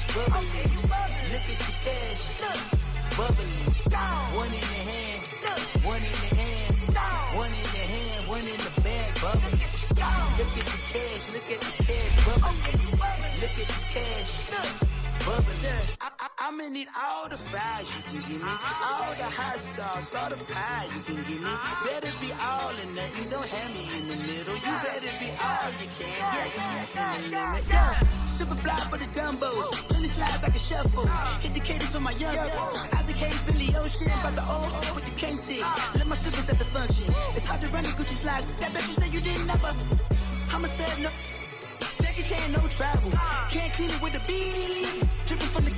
cash bubbly. Look at the cash, bubbly. One in the hand, one in the hand, one in the hand, one in the bag, bubbly. Look at the cash, look at the cash, bubbly. Look at the cash, bubbly. I'ma need all the fries you can give me, all the hot sauce, all the pie you can give me. Better be all or nothing, don't have me in the middle. You better be all you can, yeah. Super fly for the Dumbos, plenty slides like a shuffle. Hit the cadence for my young Isaac Hayes, Billy Ocean, but the old with the cane stick. Let my slippers at the function. It's hard to run the Gucci slides. That bet you say you didn't never. I'm a stud, no. Jackie Chan, no travel. Can't clean it with the beat. Dripping from the.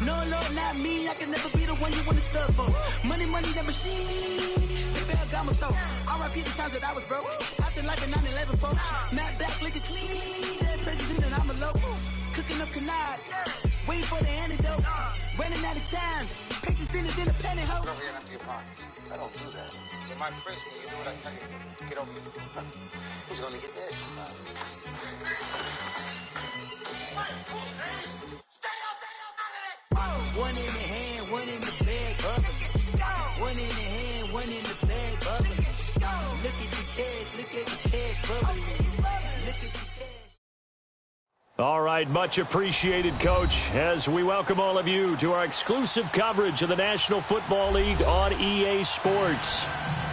No, Lord, not me. I can never be the one you want to stuff for. Money, that machine. Got my stove. R.I.P. the times that I was broke. Acting like a 9/11 folks. Matte back, looking clean. Dead president and I'm a local. Cooking up canard. Waiting for the antidote. Running out of time. Patience thinner than a penny hoe. Over here empty your pockets. I don't do that. You might press me. You do what I tell you. Get over here. Who's gonna get this? One in the hand, one in the bag, bubbly. One in the hand, one in the bag, bubbly. Look at the cash, look at the cash, bubbly. Look at the cash. All right, much appreciated, Coach, as we welcome all of you to our exclusive coverage of the National Football League on EA Sports.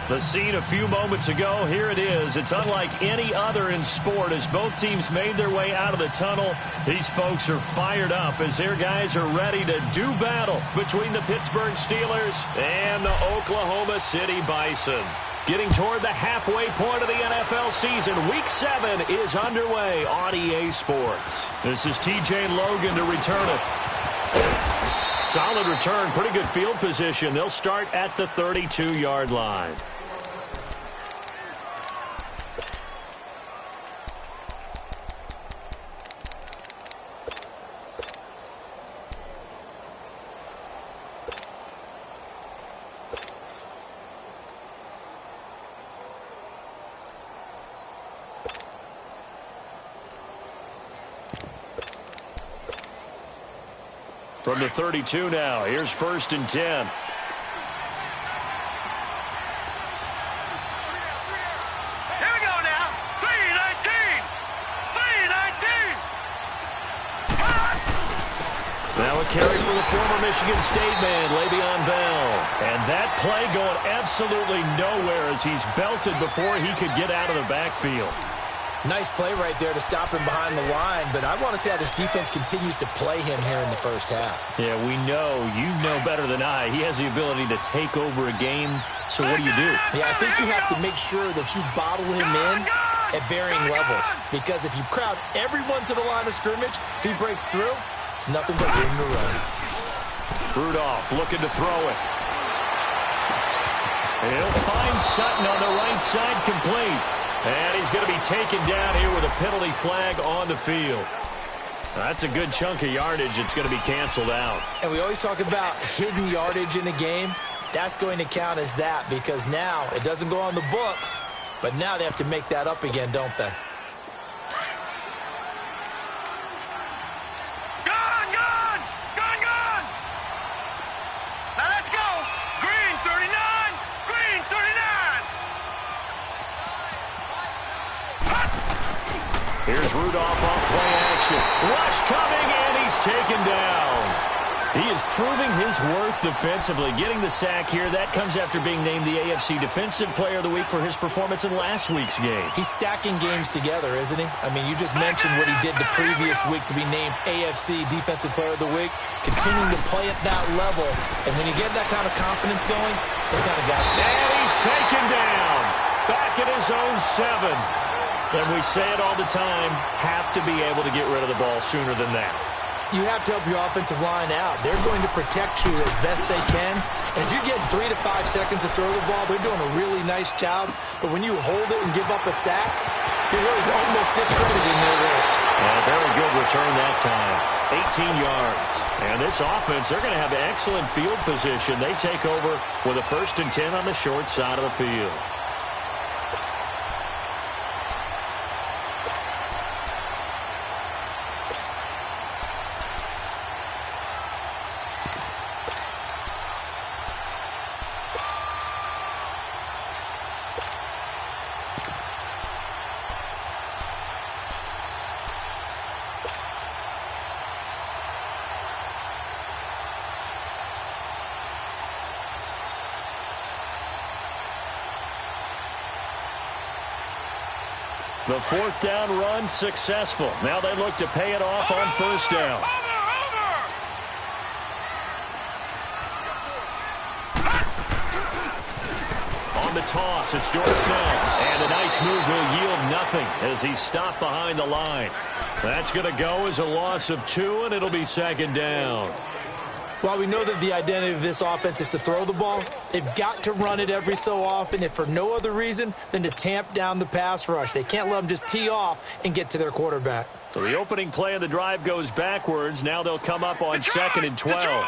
The scene a few moments ago, here it is. It's unlike any other in sport as both teams made their way out of the tunnel. These folks are fired up as their guys are ready to do battle between the Pittsburgh Steelers and the Oklahoma City Bison. Getting toward the halfway point of the NFL season, Week 7 is underway on EA Sports. This is TJ Logan to return it. Solid return, pretty good field position. They'll start at the 32-yard line. From the 32 now, here's 1st and 10. Here we go now. 3-19. 3-19. Now a carry for the former Michigan State man, Le'Veon Bell. And that play going absolutely nowhere as he's belted before he could get out of the backfield. Nice play right there to stop him behind the line, but I want to see how this defense continues to play him here in the first half. Yeah, we know. You know better than I. He has the ability to take over a game, so what do you do? Yeah, I think you have to make sure that you bottle him in at varying levels, because if you crowd everyone to the line of scrimmage, if he breaks through, it's nothing but room to run. Rudolph looking to throw it. He'll find Sutton on the right side, complete. And he's going to be taken down here with a penalty flag on the field. That's a good chunk of yardage. It's going to be canceled out. And we always talk about hidden yardage in a game. That's going to count as that because now it doesn't go on the books, but now they have to make that up again, don't they? Now let's go. Green 39. Green 39. Here's Rudolph off play action. Rush coming, and he's taken down. He is proving his worth defensively. Getting the sack here, that comes after being named the AFC Defensive Player of the Week for his performance in last week's game. He's stacking games together, isn't he? I mean, you just mentioned what he did the previous week to be named AFC Defensive Player of the Week, continuing to play at that level. And when you get that kind of confidence going, that's not a guy. And he's taken down. Back at his own 7. And we say it all the time, have to be able to get rid of the ball sooner than that. You have to help your offensive line out. They're going to protect you as best they can. And if you get 3 to 5 seconds to throw the ball, they're doing a really nice job. But when you hold it and give up a sack, you're really almost discrediting their work. And a very good return that time. 18 yards. And this offense, they're going to have excellent field position. They take over with a 1st and 10 on the short side of the field. The fourth down run successful. Now they look to pay it off on first down. On the toss, it's Dorsett. And a nice move will yield nothing as he's stopped behind the line. That's going to go as a loss of 2, and it'll be second down. While we know that the identity of this offense is to throw the ball, they've got to run it every so often, if for no other reason than to tamp down the pass rush. They can't let them just tee off and get to their quarterback. So the opening play of the drive goes backwards. Now they'll come up on second and 12.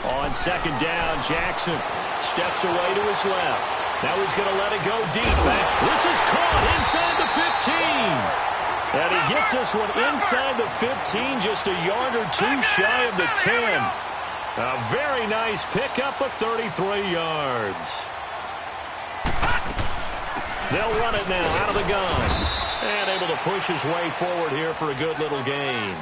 On second down, Jackson steps away to his left. Now he's going to let it go deep. This is caught inside the 15. And he gets this one inside the 15, just a yard or two shy of the 10. A very nice pickup of 33 yards. They'll run it now out of the gun. And able to push his way forward here for a good little gain.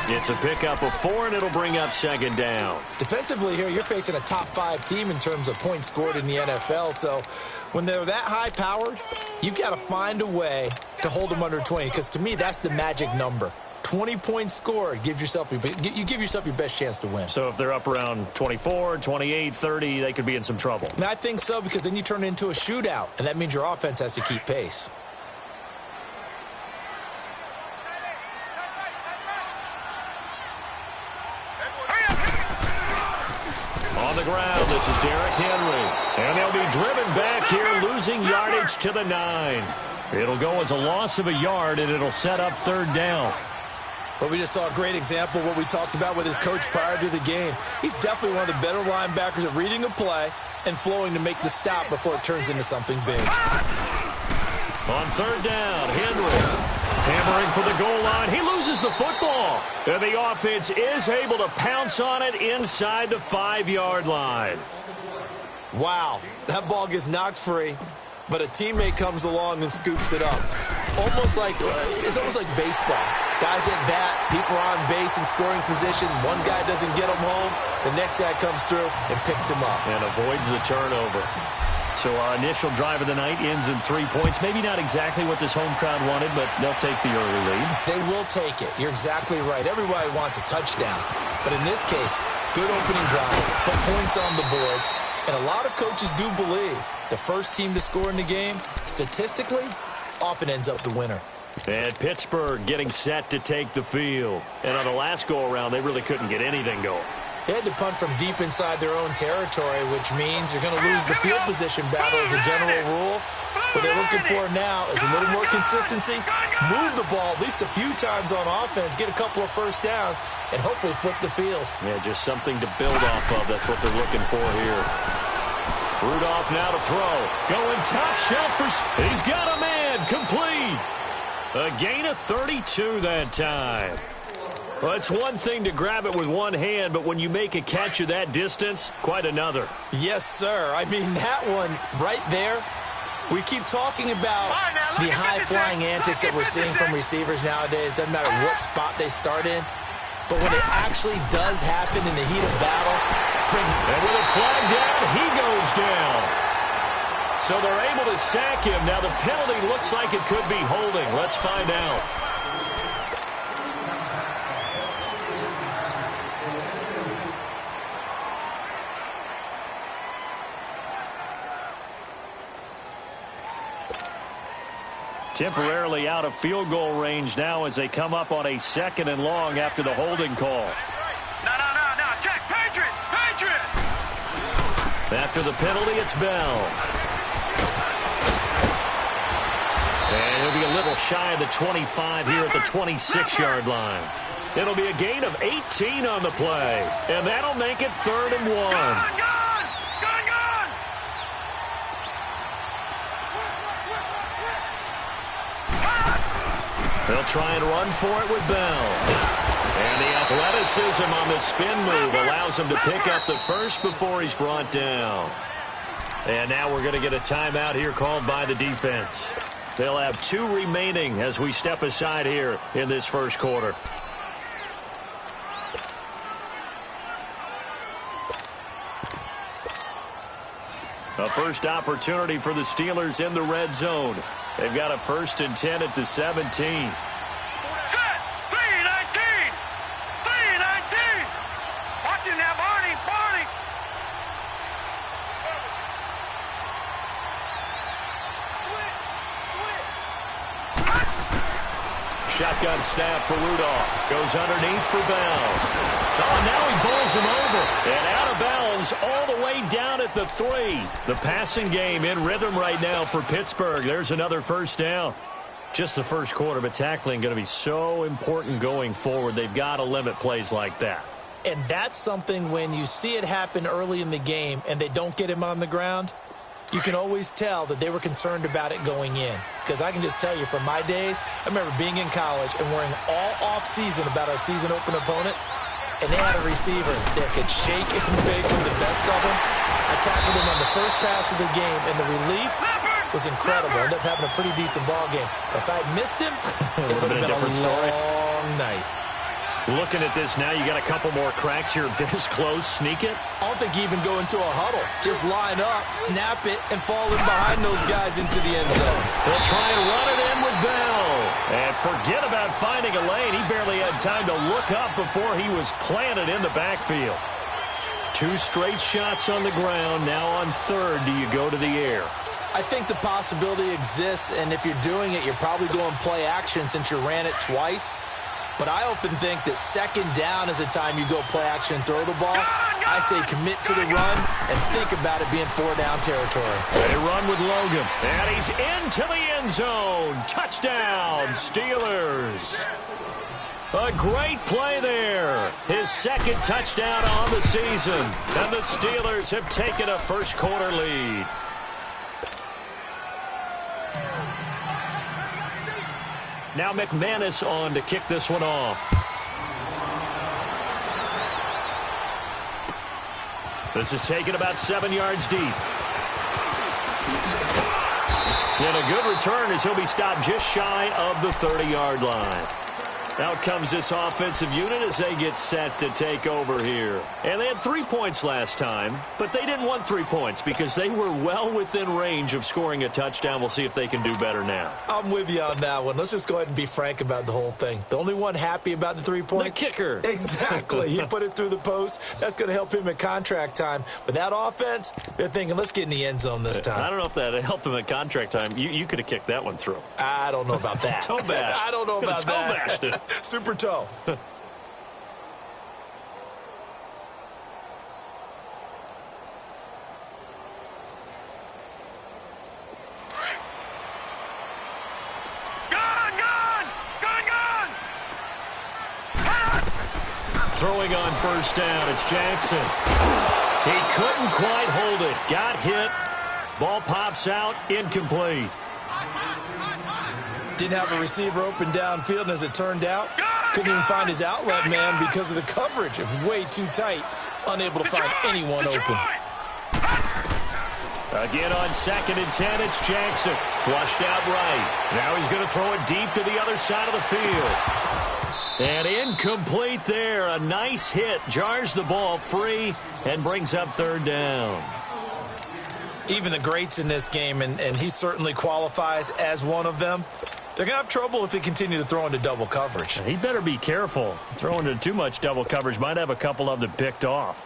It's a pickup of 4, and it'll bring up second down. Defensively here, you're facing a top-5 team in terms of points scored in the NFL. So when they're that high-powered, you've got to find a way to hold them under 20. Because to me, that's the magic number. 20 points scored, you give yourself your best chance to win. So if they're up around 24, 28, 30, they could be in some trouble. And I think so, because then you turn it into a shootout, and that means your offense has to keep pace. On the ground, this is Derrick Henry. And they'll be driven back here, losing yardage to the 9. It'll go as a loss of a yard, and it'll set up third down. Well, we just saw a great example of what we talked about with his coach prior to the game. He's definitely one of the better linebackers at reading a play and flowing to make the stop before it turns into something big. On third down, Henry hammering for the goal line. He loses the football. And the offense is able to pounce on it inside the 5-yard line. Wow, that ball gets knocked free, but a teammate comes along and scoops it up. It's almost like baseball. Guys at bat, people are on base in scoring position. One guy doesn't get him home. The next guy comes through and picks him up. And avoids the turnover. So our initial drive of the night ends in 3 points. Maybe not exactly what this home crowd wanted, but they'll take the early lead. They will take it. You're exactly right. Everybody wants a touchdown. But in this case, good opening drive, put points on the board. And a lot of coaches do believe the first team to score in the game, statistically, often ends up the winner. And Pittsburgh getting set to take the field. And on the last go-around, they really couldn't get anything going. They had to punt from deep inside their own territory, which means you're going to lose the field position battle as a general rule. What they're looking for now is a little more consistency, move the ball at least a few times on offense, get a couple of first downs, and hopefully flip the field. Yeah, just something to build off of. That's what they're looking for here. Rudolph now to throw. Going top shelf for... He's got a man. Complete. A gain of 32 that time. Well, it's one thing to grab it with one hand, but when you make a catch of that distance, quite another. Yes, sir. I mean, that one right there, we keep talking about the high-flying antics that we're seeing from receivers nowadays. Doesn't matter what spot they start in. But when it actually does happen in the heat of battle, and with a flag down, he goes down. So they're able to sack him. Now the penalty looks like it could be holding. Let's find out. Temporarily out of field goal range now as they come up on a second and long after the holding call. No, check, Patriot! After the penalty, it's Bell. And he'll be a little shy of the 25 here at the 26-yard line. It'll be a gain of 18 on the play. And that'll make it 3rd and 1. Gun! They'll try and run for it with Bell. And the athleticism on the spin move allows him to pick up the first before he's brought down. And now we're going to get a timeout here called by the defense. They'll have 2 remaining as we step aside here in this first quarter. A first opportunity for the Steelers in the red zone. They've got a 1st and 10 at the 17. Set! 3-19! 3-19! Watch it now, Barney! Barney! Shotgun snap for Rudolph. Goes underneath for Bell. Oh, now he bowls him over. And out of bounds all the way down at the 3. The passing game in rhythm right now for Pittsburgh. There's another first down. Just the first quarter, but tackling going to be so important going forward. They've got to limit plays like that. And that's something when you see it happen early in the game and they don't get him on the ground, you can always tell that they were concerned about it going in. Because I can just tell you from my days, I remember being in college and worrying all off-season about our season open opponent, and they had a receiver that could shake and bake with the best of them. I tackled him on the first pass of the game, and the relief was incredible. I ended up having a pretty decent ball game. But if I had missed him, it would have been a long night. Looking at this now, you got a couple more cracks here. This close, sneak it. I don't think you even go into a huddle. Just line up, snap it, and fall in behind those guys into the end zone. They'll try and run it in with Bell. And forget about finding a lane. He barely had time to look up before he was planted in the backfield. 2 straight shots on the ground. Now on 3rd, do you go to the air? I think the possibility exists, and if you're doing it, you're probably going play action since you ran it twice. But I often think that 2nd down is the time you go play action and throw the ball. I say commit to the run and think about it being 4-down territory. They run with Logan, and he's into the end zone. Touchdown, Steelers. A great play there. His 2nd touchdown on the season. And the Steelers have taken a first-quarter lead. Now McManus on to kick this one off. This is taken about 7 yards deep. And a good return as he'll be stopped just shy of the 30-yard line. Out comes this offensive unit as they get set to take over here. And they had 3 points last time, but they didn't want 3 points because they were well within range of scoring a touchdown. We'll see if they can do better now. I'm with you on that one. Let's just go ahead and be frank about the whole thing. The only one happy about the 3 points? The kicker. Exactly. He put it through the post. That's going to help him at contract time. But that offense, they're thinking, let's get in the end zone this time. I don't know if that helped him at contract time. You could have kicked that one through. I don't know about that. Toe bash. I don't know about toe that. Bashed it. Super toe. Throwing on 1st down, it's Jackson. He couldn't quite hold it. Got hit. Ball pops out, incomplete. Didn't have a receiver open downfield, and as it turned out, couldn't even find his outlet man because of the coverage. It was way too tight, unable to find anyone open. Again on 2nd and 10, it's Jackson. Flushed out right. Now he's going to throw it deep to the other side of the field. And incomplete there. A nice hit. Jars the ball free and brings up 3rd down. Even the greats in this game, and he certainly qualifies as one of them, they're going to have trouble if they continue to throw into double coverage. He better be careful. Throwing into too much double coverage might have a couple of them picked off.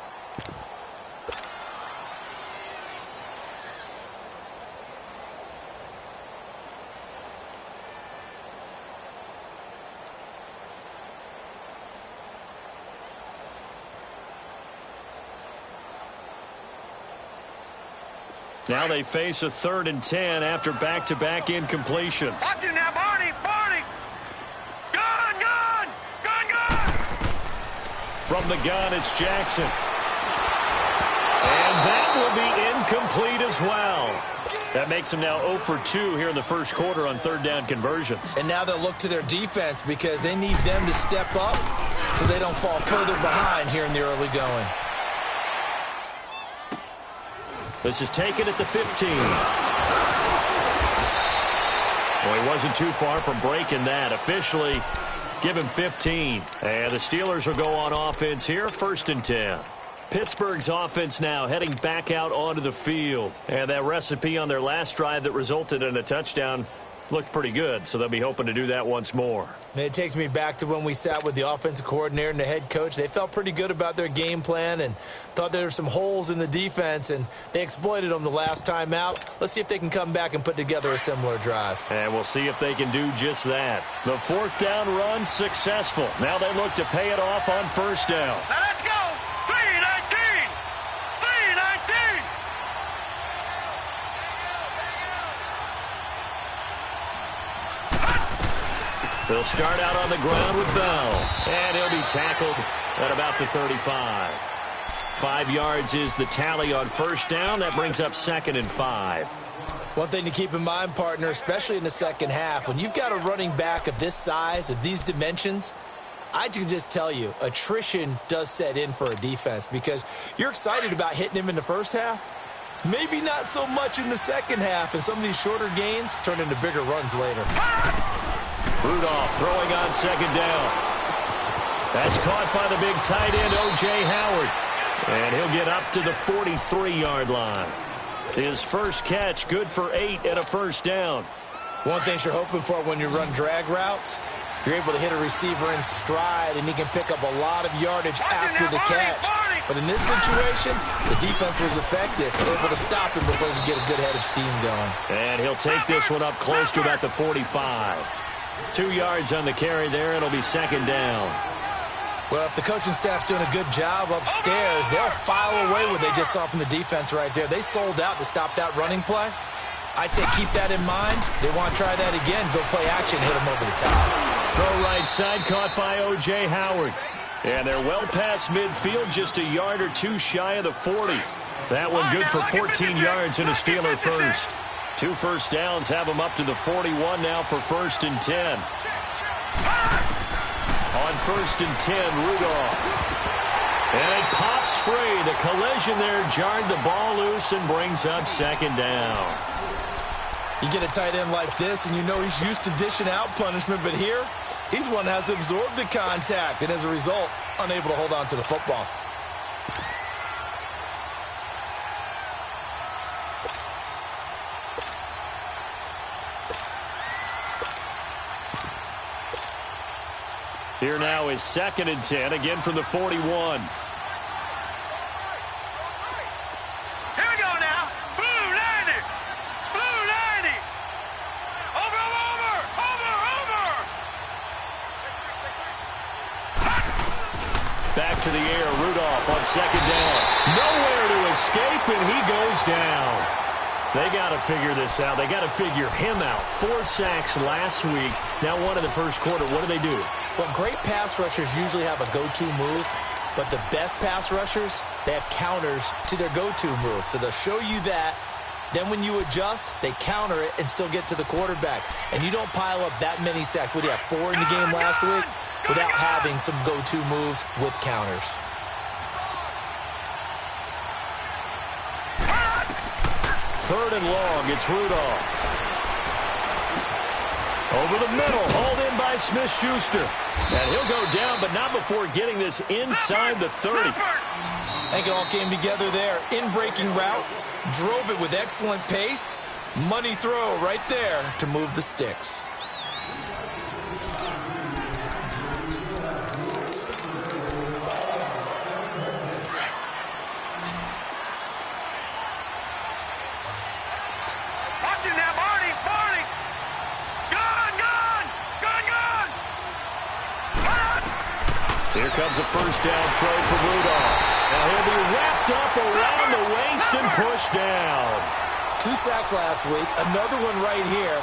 Now they face a 3rd and 10 after back-to-back incompletions. Watch it now, Barney! Barney! Gun! Gun! Gun! Gun! From the gun, it's Jackson. And that will be incomplete as well. That makes him now 0 for 2 here in the first quarter on 3rd down conversions. And now they'll look to their defense because they need them to step up so they don't fall further behind here in the early going. This is taken at the 15. Well, he wasn't too far from breaking that. Officially, give him 15. And the Steelers will go on offense here, 1st and 10. Pittsburgh's offense now heading back out onto the field. And that recipe on their last drive that resulted in a touchdown looked pretty good, so they'll be hoping to do that once more. It takes me back to when we sat with the offensive coordinator and the head coach. They felt pretty good about their game plan and thought there were some holes in the defense, and they exploited them the last time out. Let's see if they can come back and put together a similar drive. And we'll see if they can do just that. The fourth down run successful. Now they look to pay it off on first down. Now let's go. 3-19. 3-19. They'll start out on the ground with Bell. And he'll be tackled at about the 35. 5 yards is the tally on first down. That brings up 2nd and 5. One thing to keep in mind, partner, especially in the second half, when you've got a running back of this size, of these dimensions, I can just tell you, attrition does set in for a defense because you're excited about hitting him in the first half. Maybe not so much in the second half, and some of these shorter gains turn into bigger runs later. Rudolph throwing on second down. That's caught by the big tight end, O.J. Howard. And he'll get up to the 43-yard line. His first catch, good for 8 and a first down. One thing you're hoping for when you run drag routes, you're able to hit a receiver in stride, and he can pick up a lot of yardage after the catch. But in this situation, the defense was effective, able to stop him before he could get a good head of steam going. And he'll take this one up close to about the 45. 2 yards on the carry there. It'll be second down. Well, if the coaching staff's doing a good job upstairs, they'll file away what they just saw from the defense right there. They sold out to stop that running play. I'd say keep that in mind. They want to try that again. Go play action, hit them over the top. Throw right side, caught by O.J. Howard. And they're well past midfield, just a yard or two shy of the 40. That one good for 14 yards and a Steeler first. 2 first downs have them up to the 41 now for 1st and 10. On 1st and 10, Rudolph. And it pops free. The collision there jarred the ball loose and brings up 2nd down. You get a tight end like this, and you know he's used to dishing out punishment, but here, he's one that has to absorb the contact, and as a result, unable to hold on to the football. Here now is 2nd and 10, again from the 41. Here we go now. Blue 90. Blue 90. Over. Back to the air, Rudolph on 2nd down. Nowhere to escape, and he goes down. They got to figure this out. They got to figure him out. 4 sacks last week. Now 1 in the first quarter. What do? Well, great pass rushers usually have a go-to move, but the best pass rushers, they have counters to their go-to move. So they'll show you that. Then when you adjust, they counter it and still get to the quarterback. And you don't pile up that many sacks. What do you have, 4 in the game last week? Without having some go-to moves with counters. Third and long, it's Rudolph. Over the middle, hauled in by Smith-Schuster. And he'll go down, but not before getting this inside the 30. I think it all came together there. In-breaking route, drove it with excellent pace. Money throw right there to move the sticks. Here comes a first down throw for Rudolph. And he'll be wrapped up around the waist and pushed down. 2 sacks last week, another one right here.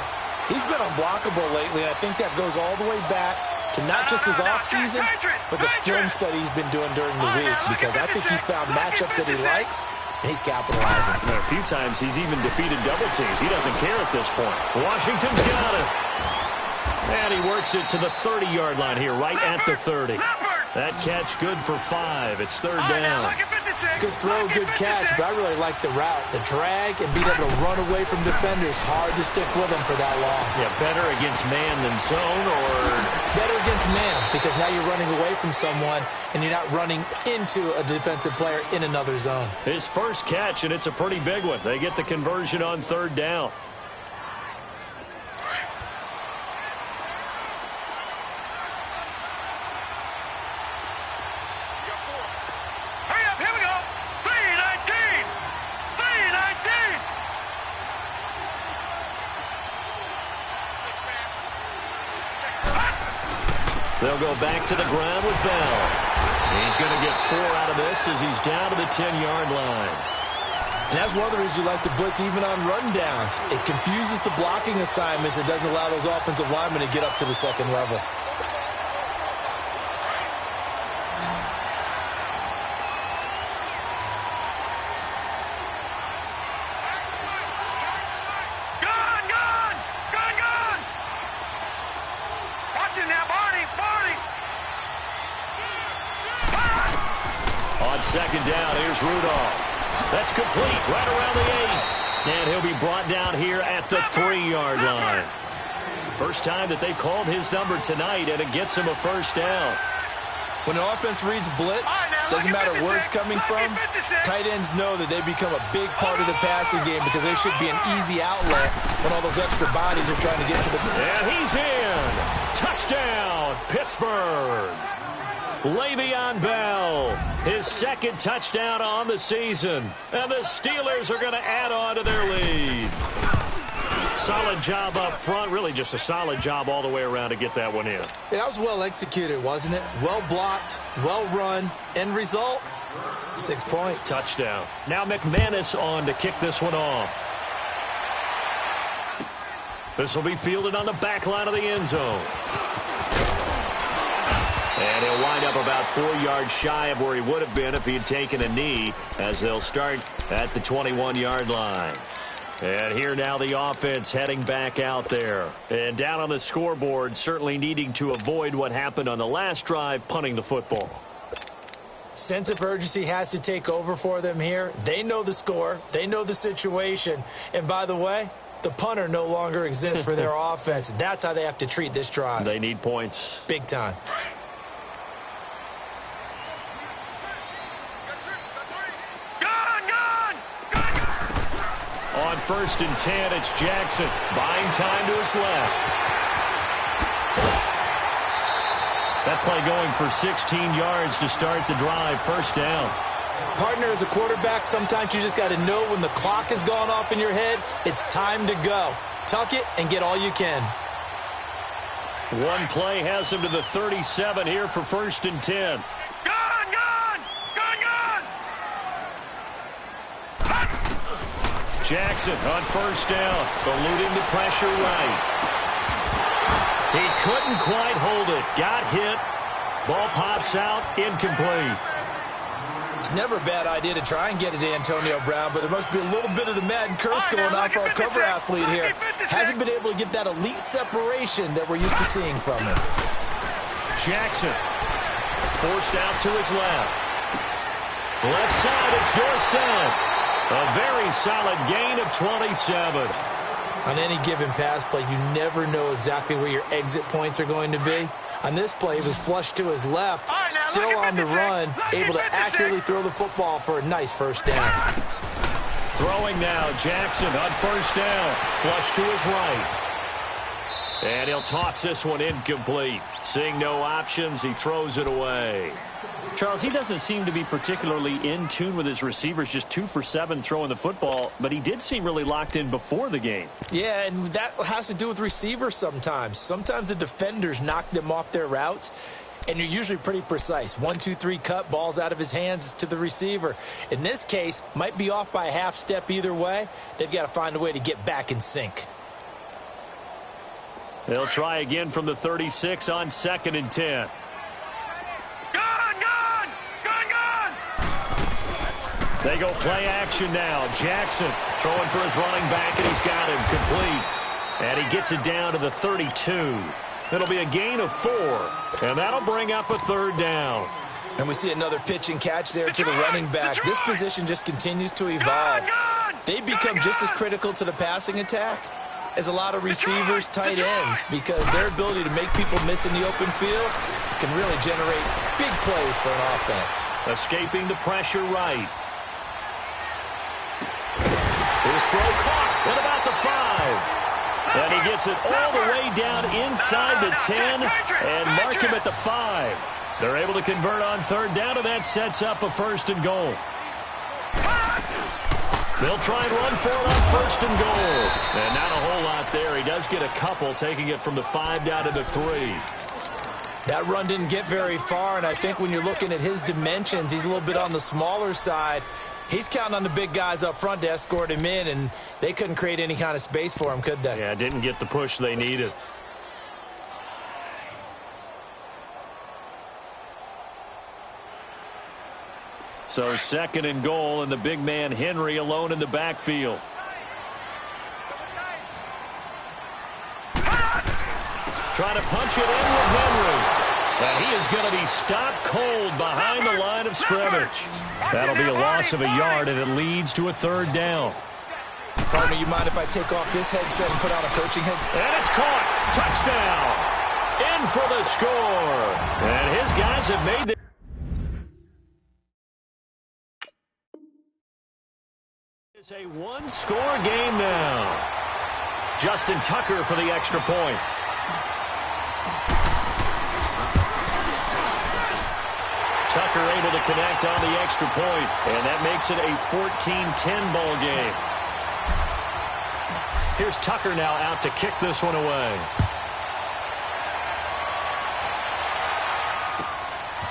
He's been unblockable lately, and I think that goes all the way back to not just his offseason, but the film study he's been doing during the week, because I think he's found matchups that he likes, and he's capitalizing. And a few times he's even defeated double teams. He doesn't care at this point. Washington's got it. And he works it to the 30-yard line here, right at the 30. That catch good for 5. It's 3rd down. Good throw, good catch, but I really like the route. The drag and being able to run away from defenders, hard to stick with them for that long. Yeah, better against man than zone, or? Better against man, because now you're running away from someone and you're not running into a defensive player in another zone. His first catch, and it's a pretty big one. They get the conversion on third down. They'll go back to the ground with Bell. He's going to get 4 out of this as he's down to the 10-yard line. And that's one of the reasons you like to blitz even on rundowns. It confuses the blocking assignments. It doesn't allow those offensive linemen to get up to the second level. Second down, here's Rudolph. That's complete, right around the 8. And he'll be brought down here at the 3-yard line. First time that they've called his number tonight, and it gets him a first down. When an offense reads blitz, doesn't matter where it's coming from, tight ends know that they become a big part of the passing game because they should be an easy outlet when all those extra bodies are trying to get to the... And he's in! Touchdown, Pittsburgh! Le'Veon Bell, his second touchdown on the season. And the Steelers are going to add on to their lead. Solid job up front. Really just a solid job all the way around to get that one in. Yeah, that was well executed, wasn't it? Well blocked, well run. End result, 6 points. Touchdown. Now McManus on to kick this one off. This will be fielded on the back line of the end zone. And he'll wind up about 4 yards shy of where he would have been if he had taken a knee, as they'll start at the 21-yard line. And here now the offense heading back out there. And down on the scoreboard, certainly needing to avoid what happened on the last drive, punting the football. Sense of urgency has to take over for them here. They know the score. They know the situation. And by the way, the punter no longer exists for their offense. That's how they have to treat this drive. They need points. Big time. On 1st and 10, it's Jackson. Buying time to his left. That play going for 16 yards to start the drive. First down. Partner, as a quarterback, sometimes you just got to know when the clock has gone off in your head, it's time to go. Tuck it and get all you can. One play has him to the 37 here for 1st and 10. Jackson on 1st down, eluding the pressure right. He couldn't quite hold it. Got hit. Ball pops out, incomplete. It's never a bad idea to try and get it to Antonio Brown, but it must be a little bit of the Madden curse going on for our cover athlete here. Hasn't been able to get that elite separation that we're used to seeing from him. Jackson forced out to his left. Left side, it's Dorsett. A very solid gain of 27. On any given pass play, you never know exactly where your exit points are going to be. On this play, he was flushed to his left, still on the run, able to accurately throw the football for a nice first down. Throwing now, Jackson on 1st down, flush to his right. And he'll toss this one incomplete. Seeing no options, he throws it away. Charles, he doesn't seem to be particularly in tune with his receivers, just 2 for 7 throwing the football, but he did seem really locked in before the game. Yeah, and that has to do with receivers sometimes. Sometimes the defenders knock them off their routes, and you're usually pretty precise. 1, 2, 3 cut, balls out of his hands to the receiver. In this case, might be off by a half step either way. They've got to find a way to get back in sync. They'll try again from the 36 on 2nd and 10. They go play action now. Jackson throwing for his running back, and he's got him complete. And he gets it down to the 32. It'll be a gain of 4, and that'll bring up a 3rd down. And we see another pitch and catch there to the running back. This position just continues to evolve. They become just as critical to the passing attack as a lot of receivers, tight ends, because their ability to make people miss in the open field can really generate big plays for an offense. Escaping the pressure right. His throw caught at about the 5. And he gets it all the way down inside the 10 and mark him at the 5. They're able to convert on third down, and that sets up a 1st and goal. They'll try and run for it on 1st and goal. And not a whole lot there. He does get a couple, taking it from the 5 down to the 3. That run didn't get very far, and I think when you're looking at his dimensions, he's a little bit on the smaller side. He's counting on the big guys up front to escort him in, and they couldn't create any kind of space for him, could they? Yeah, didn't get the push they needed. So 2nd and goal, and the big man Henry alone in the backfield. Trying to punch it in with Henry. And he is going to be stopped cold behind the line of scrimmage. That'll be a loss of a yard, and it leads to a 3rd down. Pardon me, you mind if I take off this headset and put on a coaching head? And it's caught. Touchdown. In for the score. And his guys have made the... It's a 1-score game now. Justin Tucker for the extra point. Tucker able to connect on the extra point, and that makes it a 14-10 ball game. Here's Tucker now out to kick this one away.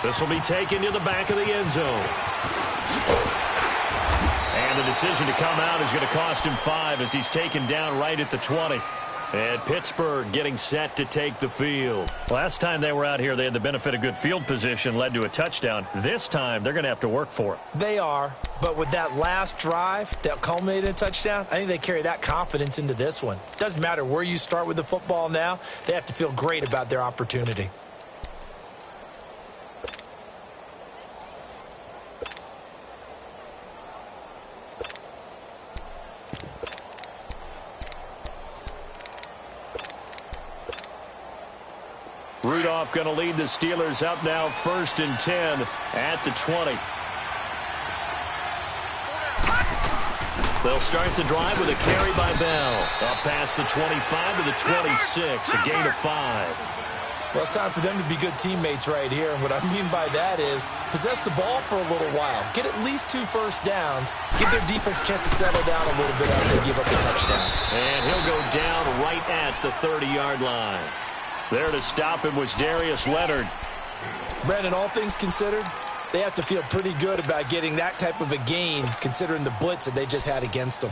This will be taken to the back of the end zone. And the decision to come out is going to cost him 5 as he's taken down right at the 20. And Pittsburgh getting set to take the field. Last time they were out here, they had the benefit of good field position, led to a touchdown. This time, they're going to have to work for it. They are, but with that last drive that culminated in a touchdown, I think they carry that confidence into this one. Doesn't matter where you start with the football now, they have to feel great about their opportunity. Rudolph going to lead the Steelers up now 1st and 10 at the 20. They'll start the drive with a carry by Bell. Up past the 25 to the 26, a gain of 5. Well, it's time for them to be good teammates right here. And what I mean by that is possess the ball for a little while. Get at least 2 first downs. Give their defense a chance to settle down a little bit after they give up the touchdown. And he'll go down right at the 30-yard line. There to stop him was Darius Leonard. Brandon, all things considered, they have to feel pretty good about getting that type of a gain considering the blitz that they just had against them.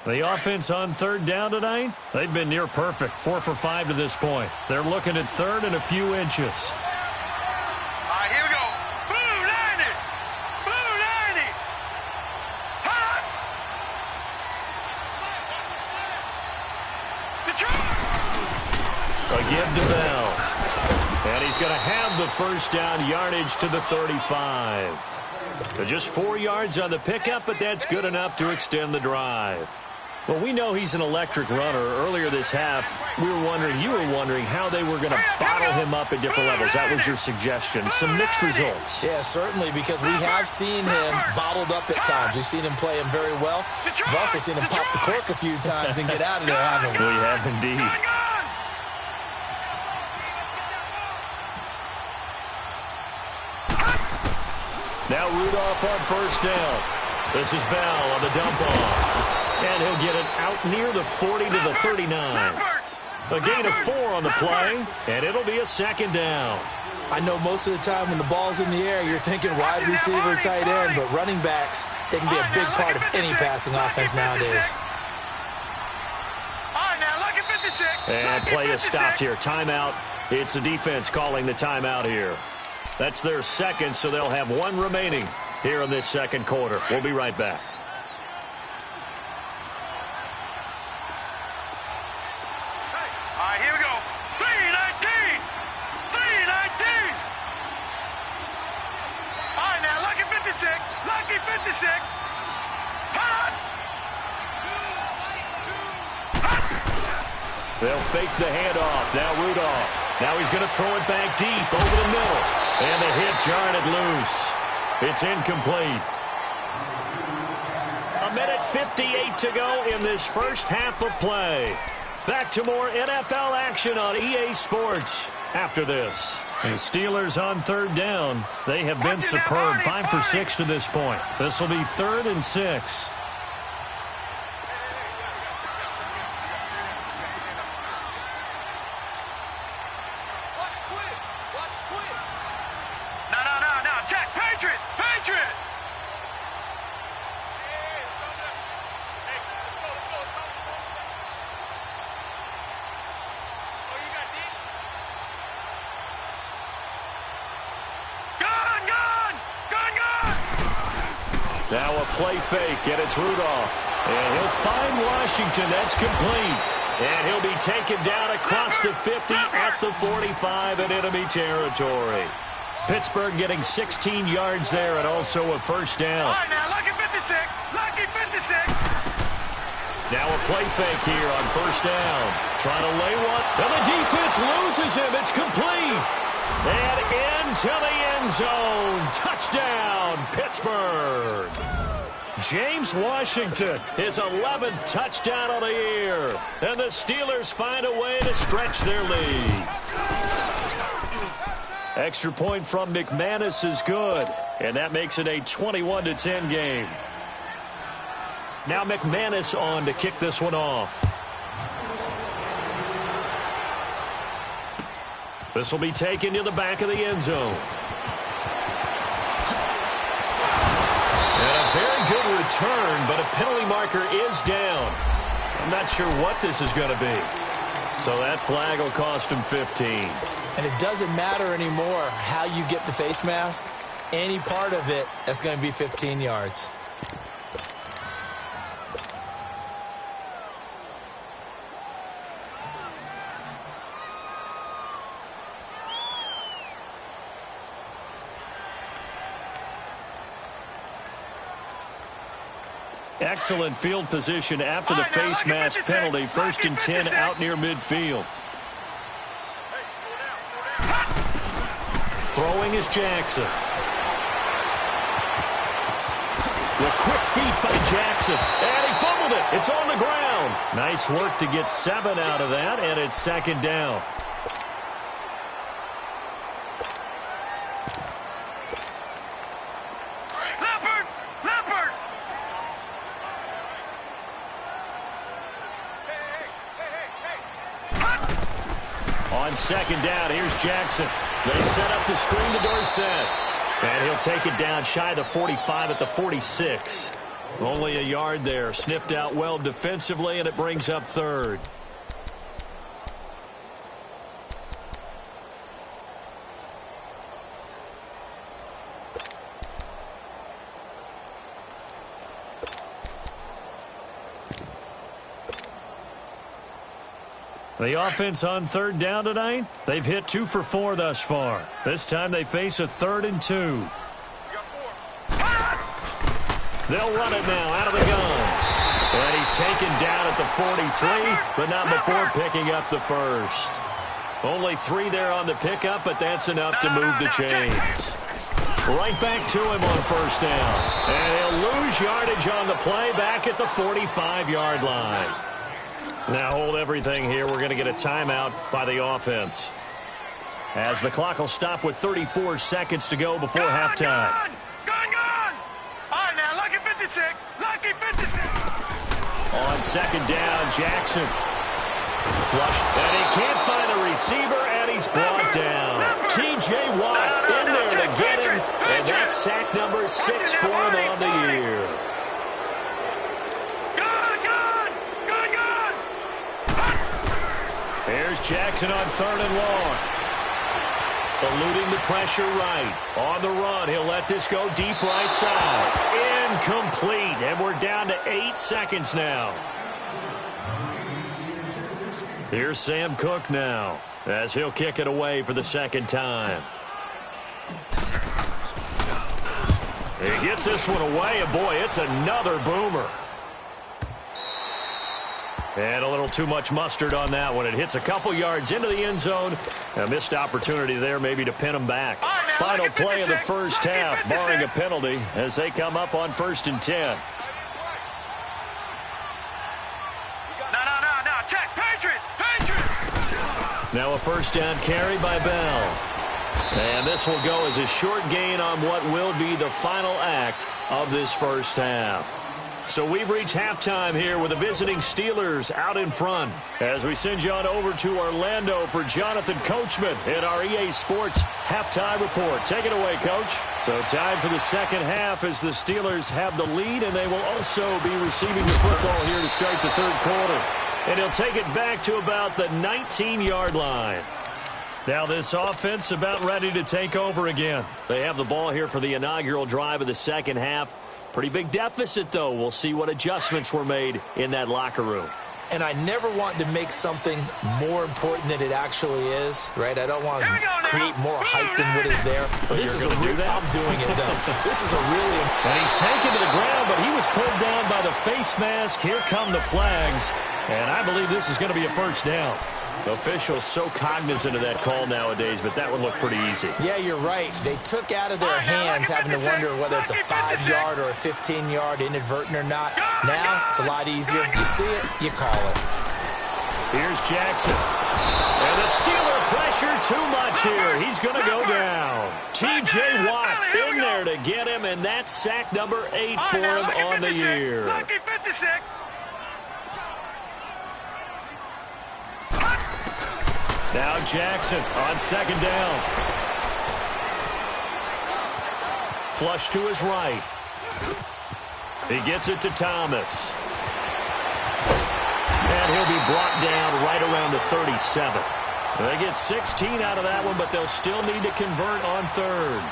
The offense on 3rd down tonight, they've been near perfect, 4 for 5 to this point. They're looking at 3rd and a few inches. Here we go. Blue 90. Blue 90. Hot. A give to Bell. And he's going to have the 1st down yardage to the 35. So just 4 yards on the pickup, but that's good enough to extend the drive. Well, we know he's an electric runner. Earlier this half, you were wondering how they were going to bottle him up at different levels. That was your suggestion. Some mixed results. Yeah, certainly, because we have seen him bottled up at times. We've seen him play him very well. We've also seen him pop the cork a few times and get out of there, haven't we? We have indeed. Now Rudolph on 1st down. This is Bell on the dump off. And he'll get it out near the 40 to the 39. A gain of 4 on the play, and it'll be a 2nd down. I know most of the time when the ball's in the air, you're thinking wide receiver, tight end, but running backs, they can be a big part of any passing offense nowadays. And play is stopped here. Timeout. It's the defense calling the timeout here. That's their 2nd, so they'll have 1 remaining here in this 2nd quarter. We'll be right back. They'll fake the handoff. Now Rudolph. Now he's going to throw it back deep over the middle. And the hit jarred it loose. It's incomplete. 1:58 to go in this first half of play. Back to more NFL action on EA Sports after this. The Steelers on third down. They have been superb. 5 for 6 to this point. This will be 3rd and 6. Now a play fake, and it's Rudolph. And he'll find Washington. That's complete. And he'll be taken down across the 50 at the 45 in enemy territory. Pittsburgh getting 16 yards there and also a first down. All right, now, lucky 56. Lucky 56. Now a play fake here on first down. Trying to lay one. And the defense loses him. It's complete. And into the end zone. Touchdown, Pittsburgh. James Washington, his 11th touchdown of the year. And the Steelers find a way to stretch their lead. Extra point from McManus is good. And that makes it a 21-10 game. Now McManus on to kick this one off. This will be taken to the back of the end zone. And a very good return, but a penalty marker is down. I'm not sure what this is going to be. So that flag will cost him 15. And it doesn't matter anymore how you get the face mask. Any part of it, that's going to be 15 yards. Excellent field position after the face mask penalty. 1st and 10 out near midfield. Throwing is Jackson. The quick feet by Jackson. And he fumbled it. It's on the ground. Nice work to get 7 out of that, and it's 2nd down. On 2nd down, here's Jackson. They set up the screen to Dorsett. And he'll take it down shy of the 45 at the 46. Only a yard there. Sniffed out well defensively, and it brings up 3rd. The offense on 3rd down tonight, they've hit 2 for 4 thus far. This time they face a 3rd and 2. They'll run it now out of the gun. And he's taken down at the 43, but not before picking up the first. Only 3 there on the pickup, but that's enough to move the chains. Right back to him on 1st down. And he'll lose yardage on the play back at the 45-yard line. Now hold everything here. We're going to get a timeout by the offense. As the clock will stop with 34 seconds to go before halftime. Gone! All right, now, lucky 56. Lucky 56. On 2nd down, Jackson. Flushed, and he can't find a receiver, and he's brought down. T.J. Watt in there to get him, and that's sack number 6 for him on the year. Here's Jackson on 3rd and long. Eluding the pressure right. On the run, he'll let this go deep right side. Incomplete, and we're down to 8 seconds now. Here's Sam Cook now, as he'll kick it away for the 2nd time. He gets this one away, and boy, it's another boomer. And a little too much mustard on that one. It hits a couple yards into the end zone. A missed opportunity there maybe to pin them back. Final play of the first half, barring a penalty, as they come up on 1st and 10. No. Check. Patriots. Now a first down carry by Bell. And this will go as a short gain on what will be the final act of this first half. So we've reached halftime here with the visiting Steelers out in front. As we send you on over to Orlando for Jonathan Coachman in our EA Sports halftime report. Take it away, Coach. So time for the second half as the Steelers have the lead, and they will also be receiving the football here to start the third quarter. And he'll take it back to about the 19-yard line. Now this offense about ready to take over again. They have the ball here for the inaugural drive of the second half. Pretty big deficit, though. We'll see what adjustments were made in that locker room. And I never want to make something more important than it actually is, right? I don't want to create more hype than what is there. But this is I'm doing it, though. This is a really... And he's taken to the ground, but he was pulled down by the face mask. Here come the flags. And I believe this is going to be a first down. Officials so cognizant of that call nowadays, but that would look pretty easy. Yeah, you're right. They took out of their hands having to wonder whether it's a 5-yard or a 15-yard, inadvertent or not. Now, it's a lot easier. You see it, you call it. Here's Jackson. And the Steeler pressure too much here. He's going to go down. T.J. Watt in there to get him, and that's sack number 8 for him on the year. Lucky 56. Now Jackson on second down. Flush to his right. He gets it to Thomas. And he'll be brought down right around the 37. They get 16 out of that one, but they'll still need to convert on third.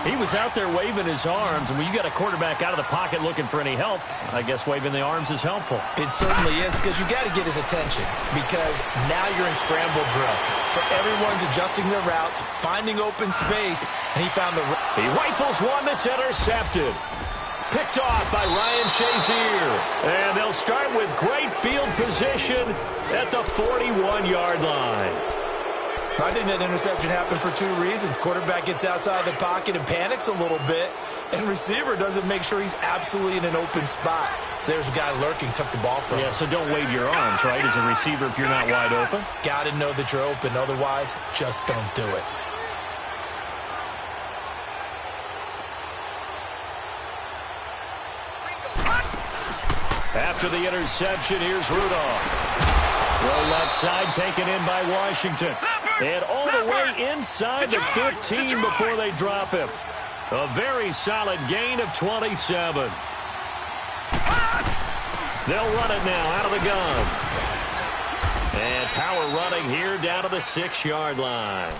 He was out there waving his arms, and when you got a quarterback out of the pocket looking for any help, I guess waving the arms is helpful. It certainly is, because you got to get his attention, because now you're in scramble drill. So everyone's adjusting their routes, finding open space, and he found the... He rifles one that's intercepted. Picked off by Ryan Shazier. And they'll start with great field position at the 41-yard line. I think that interception happened for 2 reasons. Quarterback gets outside the pocket and panics a little bit, and receiver doesn't make sure he's absolutely in an open spot. So there's a guy lurking, took the ball from him. Yeah, so don't wave your arms, right, as a receiver if you're not wide open. Got to know that you're open. Otherwise, just don't do it. After the interception, here's Rudolph. Throw left side taken in by Washington. And all the way inside the 15 before they drop him. A very solid gain of 27. They'll run it now out of the gun. And power running here down to the 6-yard line.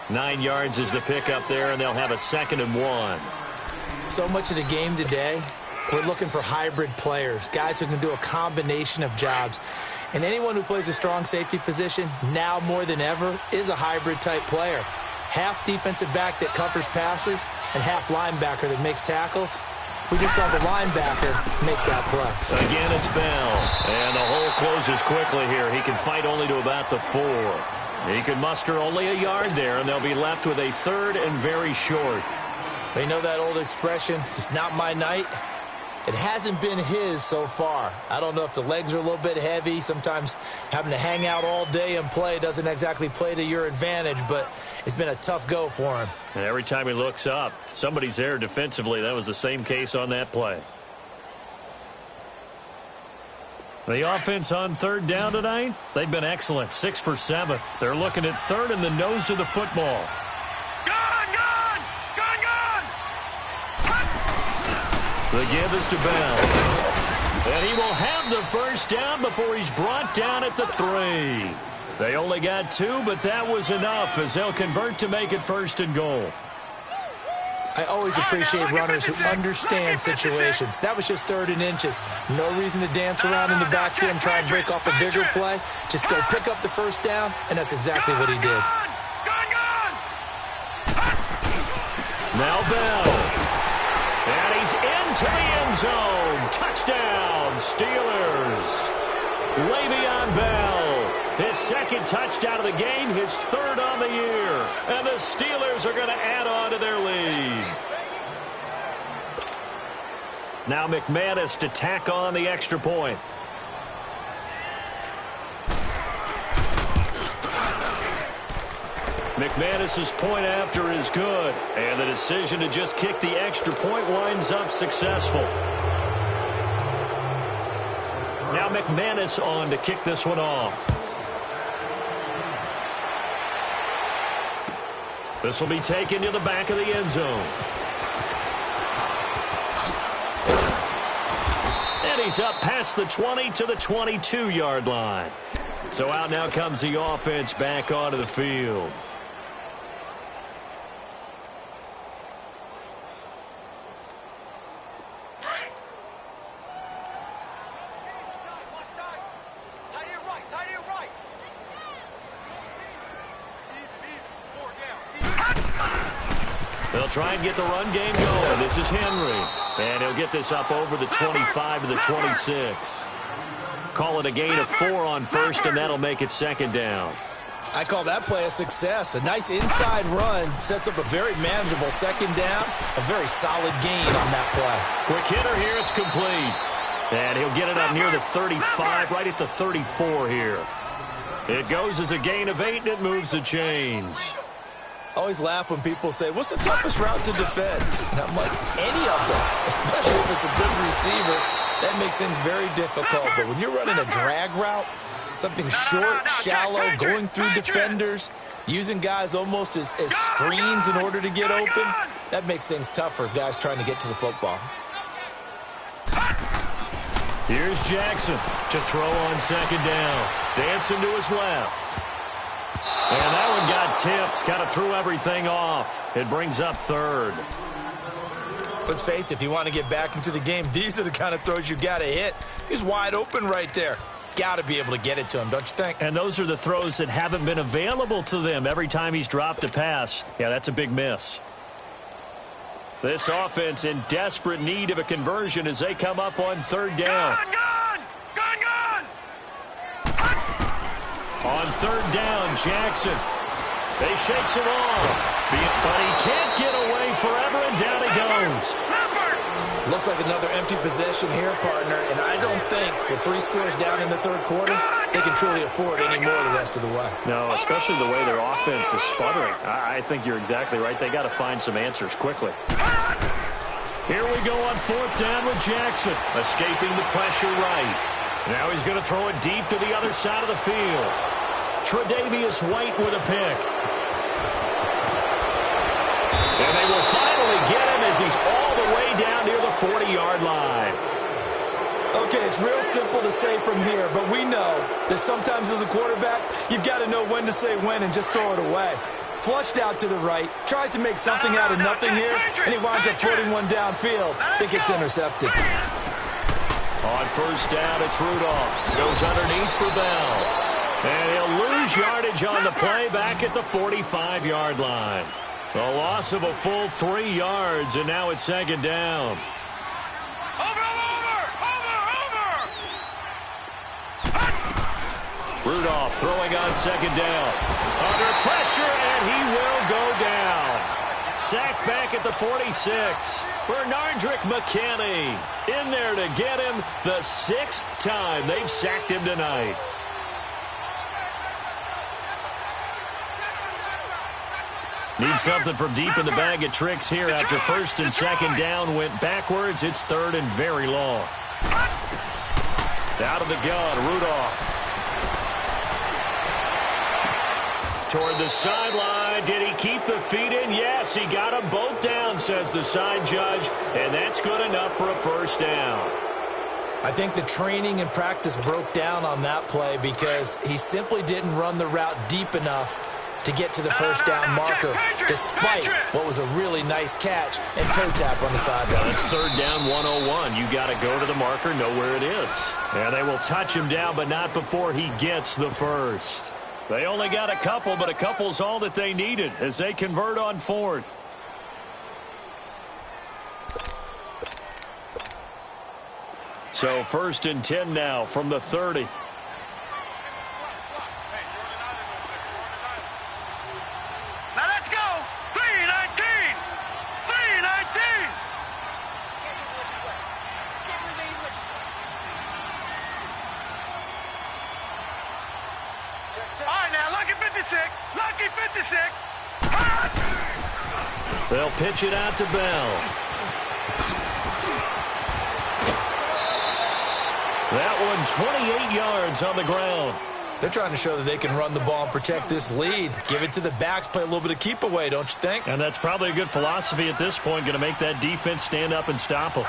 9 yards is the pickup there, and they'll have a 2nd and 1. So much of the game today, we're looking for hybrid players, guys who can do a combination of jobs. And anyone who plays a strong safety position, now more than ever, is a hybrid-type player. Half defensive back that covers passes and half linebacker that makes tackles. We just saw the linebacker make that play. Again, it's Bell. And the hole closes quickly here. He can fight only to about the 4. He can muster only a yard there, and they'll be left with a 3rd and very short. You know that old expression, it's not my night? It hasn't been his so far. I don't know if the legs are a little bit heavy. Sometimes having to hang out all day and play doesn't exactly play to your advantage, but it's been a tough go for him. And every time he looks up, somebody's there defensively. That was the same case on that play. The offense on 3rd down tonight, they've been excellent. 6 for 7. They're looking at 3rd in the nose of the football. The give is to Bell. And he will have the first down before he's brought down at the 3. They only got 2, but that was enough as they'll convert to make it 1st and goal. I always appreciate runners who understand situations. That was just 3rd and inches. No reason to dance around in the backfield and try and break off a bigger play. Just go pick up the first down, and that's exactly what he did. Now Bell. And he's into the end zone. Touchdown, Steelers. Le'Veon Bell, his second touchdown of the game, his third on the year. And the Steelers are going to add on to their lead. Now McManus to tack on the extra point. McManus's point after is good. And the decision to just kick the extra point winds up successful. Now McManus on to kick this one off. This will be taken to the back of the end zone. And he's up past the 20 to the 22-yard line. So out now comes the offense back onto the field. They'll try and get the run game going. This is Henry. And he'll get this up over the 25 to the 26. Call it a gain of 4 on first, and that'll make it second down. I call that play a success. A nice inside run sets up a very manageable second down. A very solid gain on that play. Quick hitter here. It's complete. And he'll get it up near the 35, right at the 34 here. It goes as a gain of 8, and it moves the chains. I always laugh when people say, what's the toughest route to defend? And I'm like, any of them, especially if it's a good receiver. That makes things very difficult. But when you're running a drag route, something short, shallow, going through defenders, using guys almost as screens in order to get open, that makes things tough for guys trying to get to the football. Here's Jackson to throw on second down. Dancing to his left. And that one got tipped. Kind of threw everything off. It brings up third. Let's face it, if you want to get back into the game, these are the kind of throws you got to hit. He's wide open right there. Got to be able to get it to him, don't you think? And those are the throws that haven't been available to them every time he's dropped a pass. Yeah, that's a big miss. This offense in desperate need of a conversion as they come up on third down. Gun! On third down, Jackson. They shakes him off, but he can't get away forever, and down he goes. Looks like another empty possession here, partner, and I don't think with 3 scores down in the third quarter, they can truly afford any more the rest of the way. No, especially the way their offense is sputtering. I think you're exactly right. They got to find some answers quickly. Here we go on fourth down with Jackson, escaping the pressure right. Now he's going to throw it deep to the other side of the field. Tre'Davious White with a pick. And they will finally get him as he's all the way down near the 40-yard line. Okay, it's real simple to say from here, but we know that sometimes as a quarterback, you've got to know when to say when and just throw it away. Flushed out to the right, tries to make something out of nothing here, and he winds up floating one downfield. I think it's intercepted. On first down, it's Rudolph. Goes underneath for Bell. And he'll lose yardage on the play back at the 45-yard line. The loss of a full 3 yards, and now it's second down. Over! Rudolph throwing on second down. Under pressure, and he will go down. Sacked back at the 46. Bernardrick McKinney in there to get him the 6th time they've sacked him tonight. Need something from deep in the bag of tricks here after first and second down went backwards. It's third and very long. Out of the gun, Rudolph. Toward the sideline. Did he keep the feet in? Yes, he got them both down, says the side judge, and that's good enough for a first down. I think the training and practice broke down on that play because he simply didn't run the route deep enough to get to the first down marker, despite what was a really nice catch and toe tap on the sideline. It's third down 101. You got to go to the marker, know where it is. And they will touch him down, but not before he gets the first. They only got a couple, but a couple's all that they needed as they convert on fourth. So first and 10 now from the 30. They'll pitch it out to Bell. That one 28 yards on the ground. They're trying to show that they can run the ball and protect this lead. Give it to the backs, play a little bit of keep away, don't you think? And that's probably a good philosophy at this point, going to make that defense stand up and stop them.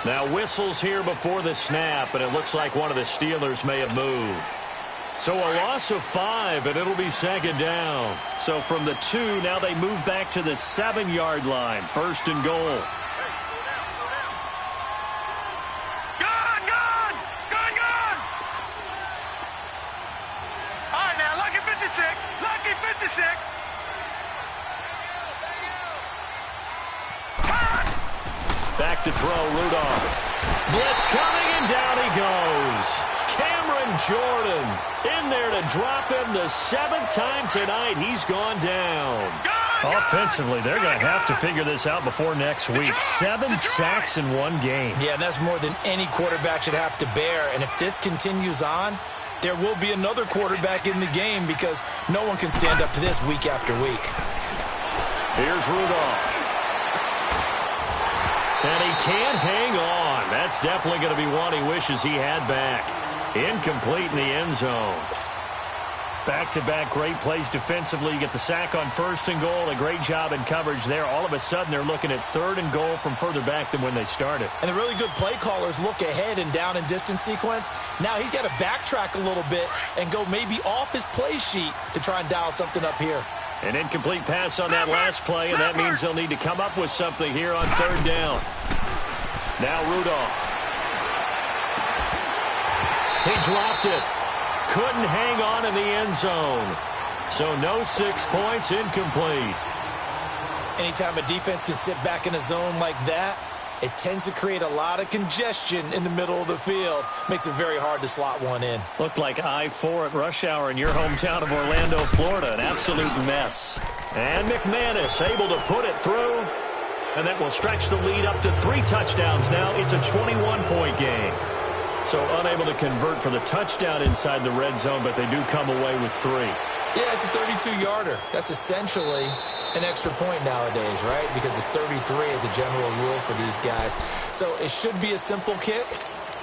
Now whistles here before the snap, and it looks like one of the Steelers may have moved. So a loss of 5, and it'll be second down. So from the 2, now they move back to the 7-yard line, first and goal. Back to throw, Rudolph. Blitz coming, and down he goes. Cameron Jordan in there to drop him the 7th time tonight. He's gone down. Offensively, they're going to have to figure this out before next week. 7 sacks in one game. Yeah, and that's more than any quarterback should have to bear. And if this continues on, there will be another quarterback in the game because no one can stand up to this week after week. Here's Rudolph. And he can't hang on. That's definitely going to be one he wishes he had back. Incomplete in the end zone. Back-to-back great plays defensively. You get the sack on first and goal. A great job in coverage there. All of a sudden, they're looking at 3rd and goal from further back than when they started. And the really good play callers look ahead and down and distance sequence. Now he's got to backtrack a little bit and go maybe off his play sheet to try and dial something up here. An incomplete pass on that last play, and that means they'll need to come up with something here on 3rd down. Now Rudolph. He dropped it. Couldn't hang on in the end zone. So no 6 points, incomplete. Anytime a defense can sit back in a zone like that, it tends to create a lot of congestion in the middle of the field. Makes it very hard to slot one in. Looked like I-4 at rush hour in your hometown of Orlando, Florida. An absolute mess. And McManus able to put it through. And that will stretch the lead up to 3 touchdowns now. It's a 21-point game. So unable to convert for the touchdown inside the red zone, but they do come away with 3. Yeah, it's a 32-yarder. That's essentially an extra point nowadays, right? Because it's 33 as a general rule for these guys. So it should be a simple kick.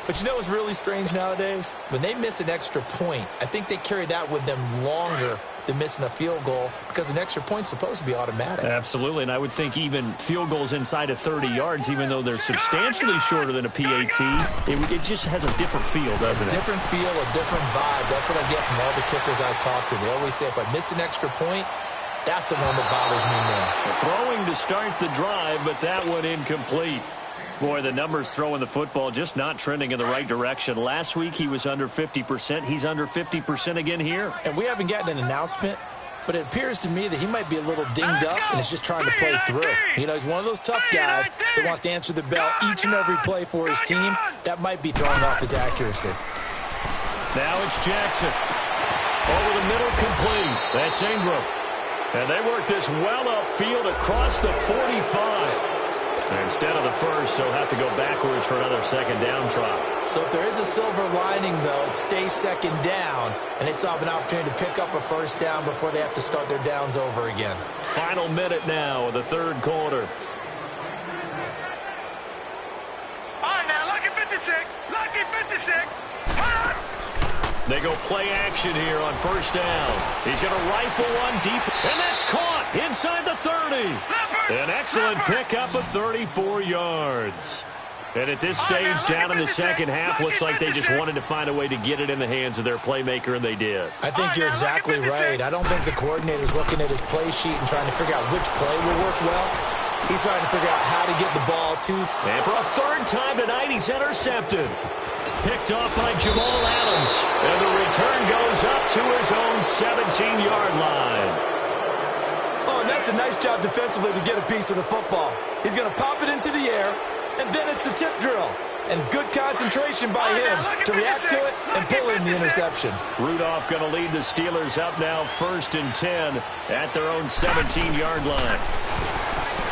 But you know what's really strange nowadays? When they miss an extra point, I think they carry that with them longer than missing a field goal because an extra point's supposed to be automatic. Absolutely, and I would think even field goals inside of 30 yards, even though they're substantially shorter than a PAT, it just has a different feel, doesn't it? A different feel, a different vibe. That's what I get from all the kickers I talk to. They always say if I miss an extra point, that's the one that bothers me more. Throwing to start the drive, but that one incomplete. Boy, the numbers throwing the football just not trending in the right direction. Last week he was under 50%. He's under 50% again here. And we haven't gotten an announcement, but it appears to me that he might be a little dinged up and is just trying to play through. You know, he's one of those tough guys that wants to answer the bell each and every play for his team. That might be throwing off his accuracy. Now it's Jackson. Over the middle, complete. That's Ingram. And they work this well upfield across the 45. Instead of the first, they'll have to go backwards for another second down try. So if there is a silver lining, though, it stays second down, and they still have an opportunity to pick up a first down before they have to start their downs over again. Final minute now of the 3rd quarter. All right, now, lucky 56. Lucky 56. They go play action here on first down. He's going to rifle one deep, and that's caught inside the 30. An excellent pickup of 34 yards. And at this stage, down in the second half, looks like they just wanted to find a way to get it in the hands of their playmaker, and they did. I think you're exactly right. I don't think the coordinator's looking at his play sheet and trying to figure out which play will work well. He's trying to figure out how to get the ball to. And for a 3rd time tonight, he's intercepted. Picked off by Jamal Adams. And the return goes up to his own 17-yard line. Oh, and that's a nice job defensively to get a piece of the football. He's going to pop it into the air, and then it's the tip drill. And good concentration by him to react to it and pull in the interception. Rudolph going to lead the Steelers up now 1st and 10 at their own 17-yard line.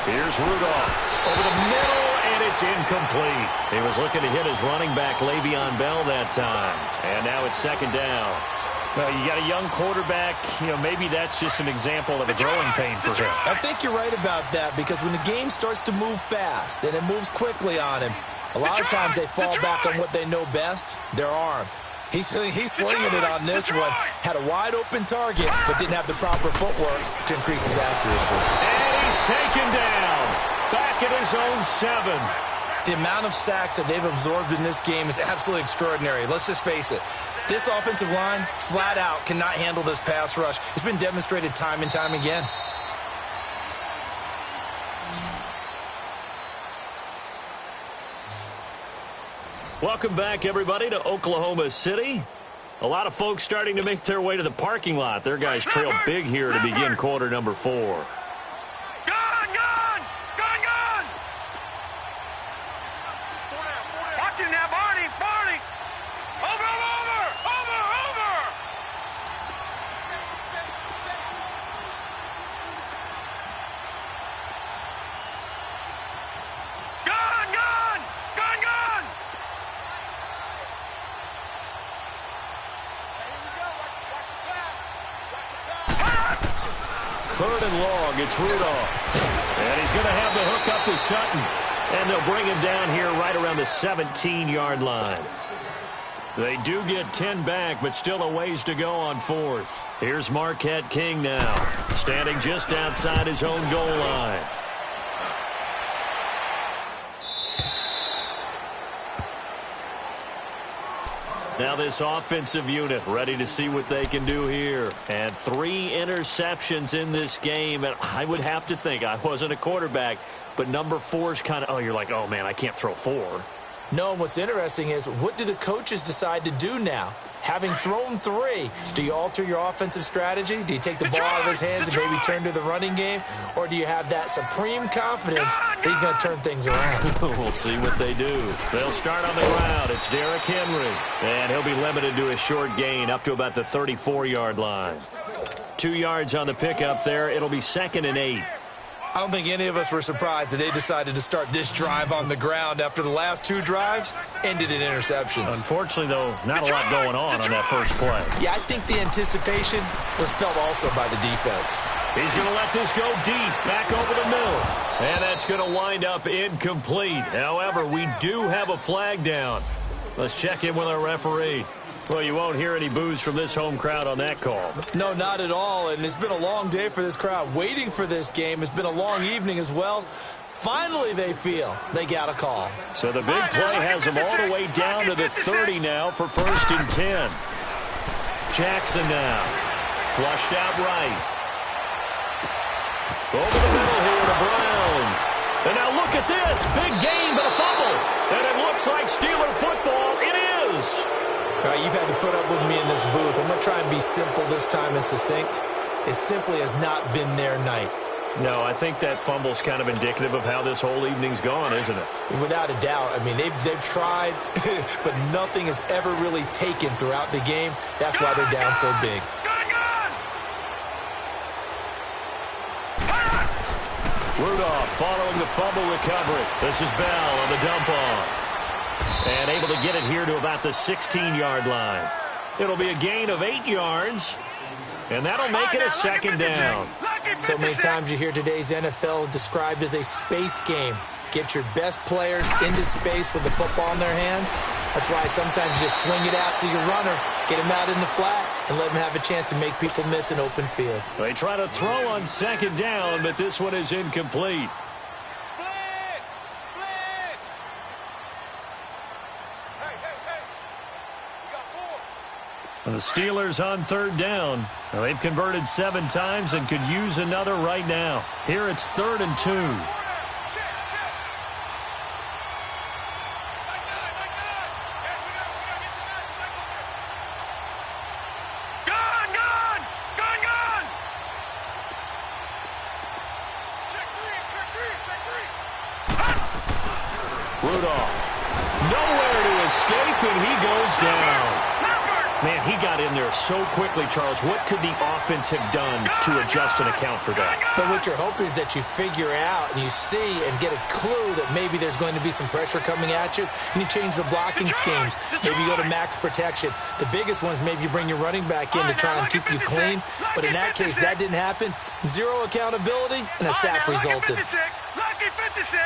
Here's Rudolph over the middle, and it's incomplete. He was looking to hit his running back, Le'Veon Bell, that time. And now it's 2nd down. Well, you got a young quarterback. Maybe that's just an example of a growing pain for him. I think you're right about that, because when the game starts to move fast and it moves quickly on him, a lot of times they fall back on what they know best, their arm. He's slinging it on this one. Had a wide-open target, but didn't have the proper footwork to increase his accuracy. And he's taken down. Back at his own 7. The amount of sacks that they've absorbed in this game is absolutely extraordinary. Let's just face it. This offensive line, flat out, cannot handle this pass rush. It's been demonstrated time and time again. Welcome back, everybody, to Oklahoma City. A lot of folks starting to make their way to the parking lot. Their guys trail big here to begin quarter number 4. Third and long, it's Rudolph. And he's going to have the hook up to Sutton. And they'll bring him down here right around the 17-yard line. They do get 10 back, but still a ways to go on 4th. Here's Marquette King now, standing just outside his own goal line. Now this offensive unit ready to see what they can do here. And 3 interceptions in this game. And I would have to think, I wasn't a quarterback, but number 4 is kind of, you're like, oh, man, I can't throw 4. No, what's interesting is, what do the coaches decide to do now? Having thrown 3, do you alter your offensive strategy? Do you take the ball out of his hands and maybe turn to the running game? Or do you have that supreme confidence that he's going to turn things around? We'll see what they do. They'll start on the ground. It's Derrick Henry. And he'll be limited to a short gain up to about the 34-yard line. 2 yards on the pickup there. It'll be 2nd and 8. I don't think any of us were surprised that they decided to start this drive on the ground after the last 2 drives ended in interceptions. Unfortunately, though, not a lot going on that first play. Yeah, I think the anticipation was felt also by the defense. He's going to let this go deep, back over the middle. And that's going to wind up incomplete. However, we do have a flag down. Let's check in with our referee. Well, you won't hear any boos from this home crowd on that call. No, not at all. And it's been a long day for this crowd waiting for this game. It's been a long evening as well. Finally, they feel they got a call. So the big play has them all the way down to the 30 now for 1st and 10. Jackson now. Flushed out right. Over the middle here to Brown. And now look at this. Big gain, but a fumble. And it looks like Steeler football. It is. All right, you've had to put up with me in this booth. I'm going to try and be simple this time and succinct. It simply has not been their night. No, I think that fumble's kind of indicative of how this whole evening's gone, isn't it? Without a doubt. I mean, they've tried, but nothing has ever really taken throughout the game. That's why they're down so big. Rudolph following the fumble recovery. This is Bell on the dump off. And able to get it here to about the 16-yard line. It'll be a gain of 8 yards. And that'll make it a 2nd down. So many times you hear today's NFL described as a space game. Get your best players into space with the football in their hands. That's why sometimes you just swing it out to your runner, get him out in the flat, and let him have a chance to make people miss an open field. They try to throw on 2nd down, but this one is incomplete. The Steelers on 3rd down. Now, they've converted 7 times and could use another right now. Here it's 3rd and 2. Rudolph. Nowhere to escape, and he goes down. Man, he got in there so quickly, Charles. What could the offense have done to adjust and account for that? But what you're hoping is that you figure out and you see and get a clue that maybe there's going to be some pressure coming at you, and you change the blocking schemes. Maybe you go to max protection. The biggest one is maybe you bring your running back in to try and keep you clean. But in that case, that didn't happen. Zero accountability, and a sack resulted. Lucky 56.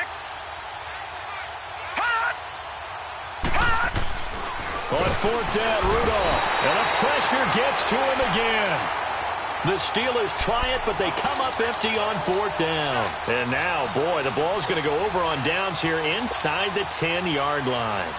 On fourth down, Rudolph. And the pressure gets to him again. The Steelers try it, but they come up empty on fourth down. And now, boy, the ball's going to go over on downs here inside the 10-yard line.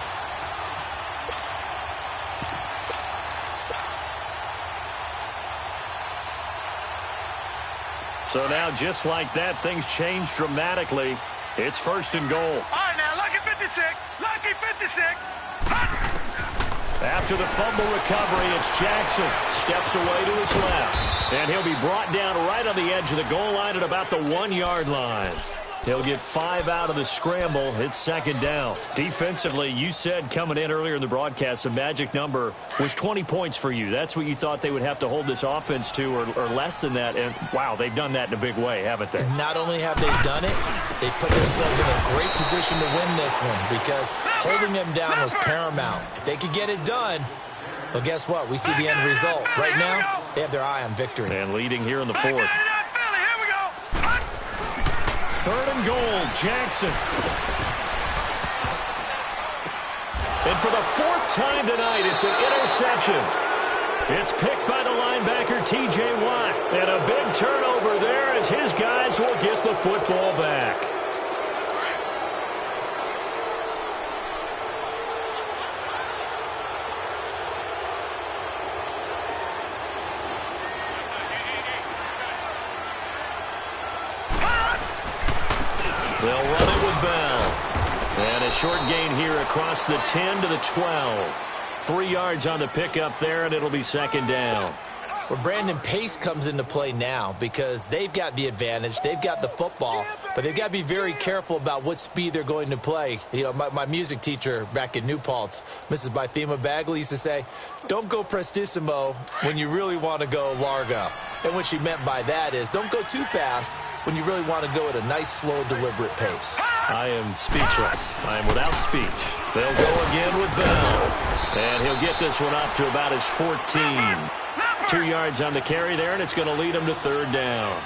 So now, just like that, things change dramatically. It's first and goal. All right, now, lucky 56. Lucky 56. After the fumble recovery, it's Jackson. Steps away to his left. And he'll be brought down right on the edge of the goal line at about the 1-yard line. He'll get 5 out of the scramble. It's second down. Defensively, you said coming in earlier in the broadcast, the magic number was 20 points for you. That's what you thought they would have to hold this offense to, or less than that. And, wow, they've done that in a big way, haven't they? And not only have they done it, they put themselves in a great position to win this one because holding them down was paramount. If they could get it done, well, guess what? We see the end result. Right now, they have their eye on victory. And leading here in the fourth. Third and goal, Jackson. And for the fourth time tonight, it's an interception. It's picked by the linebacker, T.J. Watt. And a big turnover there as his guys will get the football back. They'll run it with Bell. And a short gain here across the 10 to the 12. 3 yards on the pickup there, and it'll be second down. Well, Brandon, pace comes into play now because they've got the advantage. They've got the football, but they've got to be very careful about what speed they're going to play. You know, my music teacher back in New Paltz, Mrs. Bythema Bagley, used to say, don't go prestissimo when you really want to go largo. And what she meant by that is don't go too fast when you really want to go at a nice, slow, deliberate pace. I am speechless. I am without speech. They'll go again with Bell. And he'll get this one up to about his 14. 2 yards on the carry there, and it's going to lead him to third down.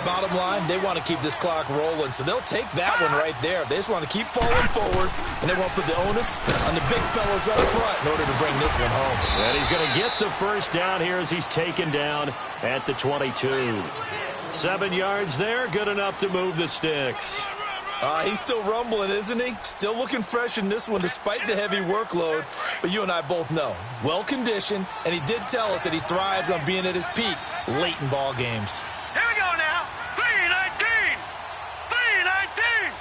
Bottom line, they want to keep this clock rolling, so they'll take that one right there. They just want to keep falling forward, and they want to put the onus on the big fellas up front in order to bring this one home. And he's going to get the first down here as he's taken down at the 22. 7 yards there, good enough to move the sticks. He's still rumbling, isn't he? Still looking fresh in this one despite the heavy workload. But you and I both know, well-conditioned, and he did tell us that he thrives on being at his peak late in ball games. Here we go now. 3-19. 3-19.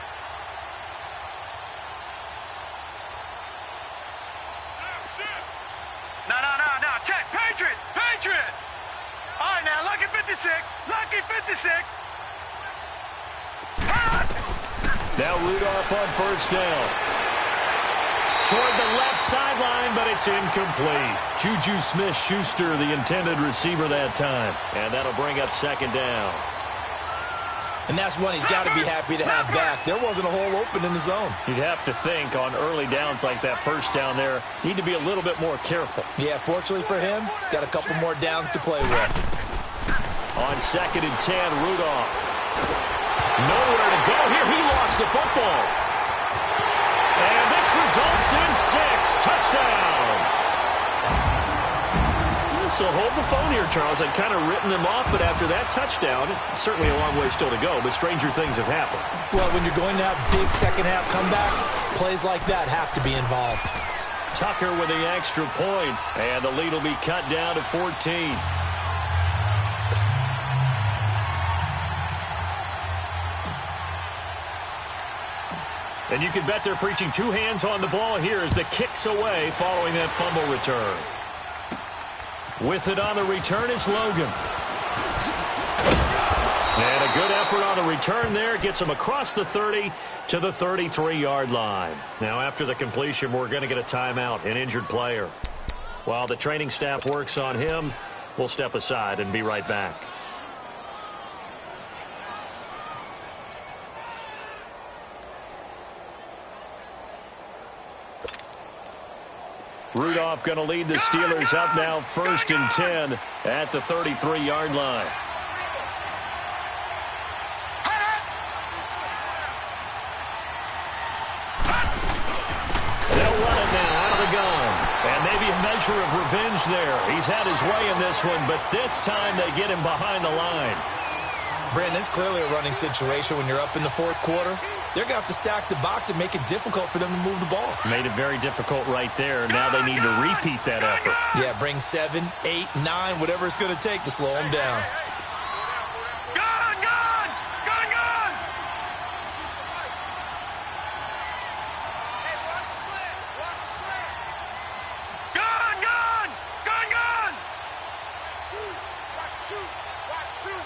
No. Check. Patriot. All right, now, lucky 56. Lucky 56. Now Rudolph on first down. Toward the left sideline, but it's incomplete. Juju Smith-Schuster, the intended receiver that time. And that'll bring up second down. And that's one he's got to be happy to have back. There wasn't a hole open in the zone. You'd have to think on early downs like that first down there, need to be a little bit more careful. Yeah, fortunately for him, got a couple more downs to play with. On second and 10, Rudolph. Nowhere to go here. He lost the football. And this results in 6. Touchdown. So hold the phone here, Charles. I'd kind of written them off, but after that touchdown, certainly a long way still to go, but stranger things have happened. Well, when you're going to have big second-half comebacks, plays like that have to be involved. Tucker with the extra point, and the lead will be cut down to 14. And you can bet they're preaching 2 hands on the ball here as the kick's away following that fumble return. With it on the return is Logan. And a good effort on the return there. Gets him across the 30 to the 33-yard line. Now after the completion, we're going to get a timeout, an injured player. While the training staff works on him, we'll step aside and be right back. Rudolph going to lead the Steelers up now 1st and 10 at the 33-yard line. They'll run it now out of the gun. And maybe a measure of revenge there. He's had his way in this one, but this time they get him behind the line. Brandon, it's clearly a running situation when you're up in the 4th quarter. They're going to have to stack the box and make it difficult for them to move the ball. Made it very difficult right there. Now they need to repeat that effort. Yeah, bring 7, 8, 9, whatever it's going to take to slow them down. Gun, gun! Gun, gun! Hey, watch the slant! Watch the slant! Gun, gun! Gun, gun! Watch two! Watch two!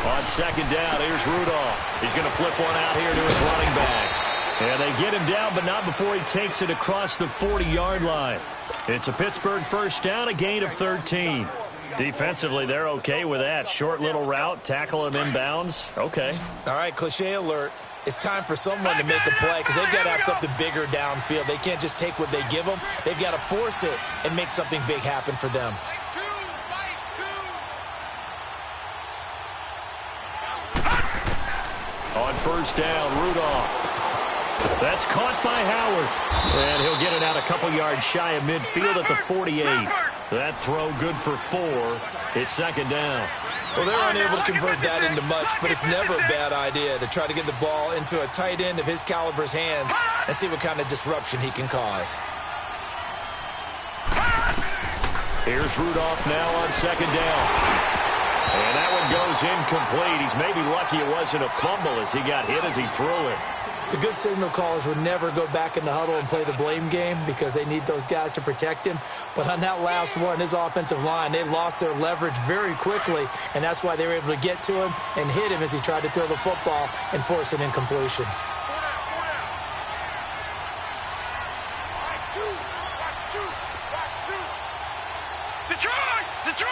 On 2nd down, here's Rudolph. He's going to flip one out here to his running back. And they get him down, but not before he takes it across the 40-yard line. It's a Pittsburgh 1st down, a gain of 13. Defensively, they're okay with that. Short little route, tackle him inbounds. Okay. All right, cliche alert. It's time for someone to make a play because they've got to have something bigger downfield. They can't just take what they give them. They've got to force it and make something big happen for them. On 1st down, Rudolph. That's caught by Howard. And he'll get it out a couple yards shy of midfield at the 48. That throw good for 4. It's 2nd down. Well, they're unable to convert that into much, but it's never a bad idea to try to get the ball into a tight end of his caliber's hands and see what kind of disruption he can cause. Here's Rudolph now on 2nd down. And that one goes incomplete. He's maybe lucky it wasn't a fumble as he got hit as he threw it. The good signal callers would never go back in the huddle and play the blame game because they need those guys to protect him. But on that last one, his offensive line, they lost their leverage very quickly, and that's why they were able to get to him and hit him as he tried to throw the football and force an incompletion. Detroit! Detroit!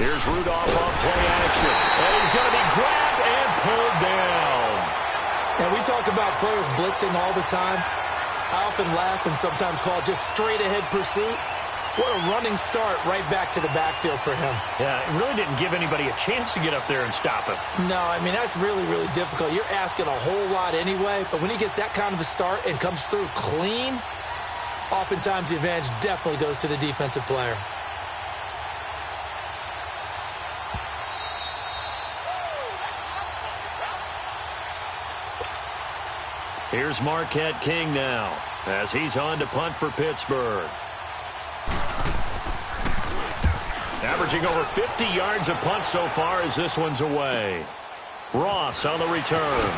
Here's Rudolph on play action. And he's going to be grabbed and pulled down. And we talk about players blitzing all the time. I often laugh and sometimes call it just straight-ahead pursuit. What a running start right back to the backfield for him. Yeah, it really didn't give anybody a chance to get up there and stop him. No, I mean, that's really, really difficult. You're asking a whole lot anyway, but when he gets that kind of a start and comes through clean, oftentimes the advantage definitely goes to the defensive player. Here's Marquette King now as he's on to punt for Pittsburgh. Averaging over 50 yards a punt so far as this one's away. Ross on the return.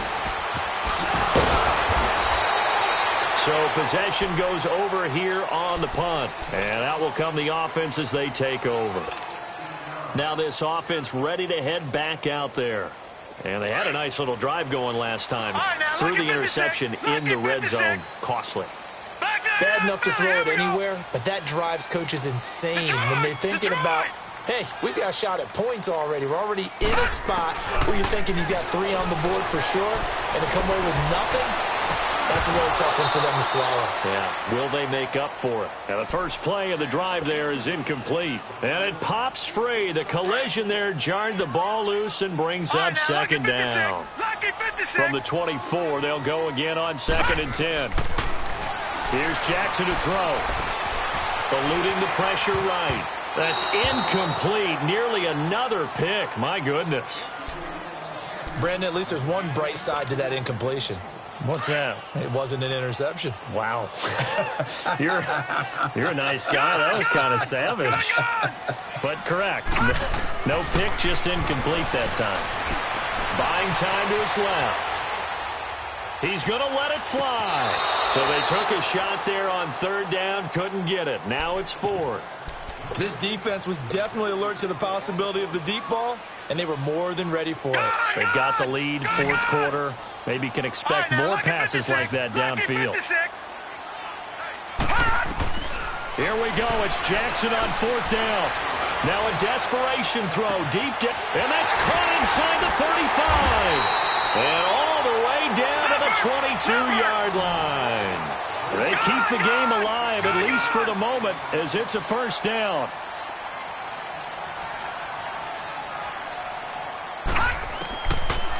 So possession goes over here on the punt. And out will come the offense as they take over. Now this offense ready to head back out there. And they had a nice little drive going last time. Threw the interception in the red zone. Costly. Bad enough to throw it anywhere, but that drives coaches insane when they're thinking about, hey, we've got a shot at points already. We're already in a spot where you're thinking you've got 3 on the board for sure, and to come away with nothing, that's a really tough one for them to swallow. Yeah, will they make up for it? And the first play of the drive there is incomplete. And it pops free. The collision there jarred the ball loose and brings up 2nd down. From the 24, they'll go again on 2nd and 10. Here's Jackson to throw. Eluding the pressure right. That's incomplete. Nearly another pick. My goodness. Brandon, at least there's one bright side to that incompletion. What's that? It wasn't an interception. Wow. You're a nice guy. That was kind of savage. But correct. No pick, just incomplete that time. Buying time to his left. He's going to let it fly. So they took a shot there on 3rd down, couldn't get it. Now it's 4th. This defense was definitely alert to the possibility of the deep ball, and they were more than ready for it. They've got the lead, fourth quarter. Maybe can expect more passes like that downfield. Here we go. It's Jackson on fourth down. Now a desperation throw deep down, and that's caught inside the 35. And all the way down to the 22-yard line. They keep the game alive, at least for the moment, as it's a first down.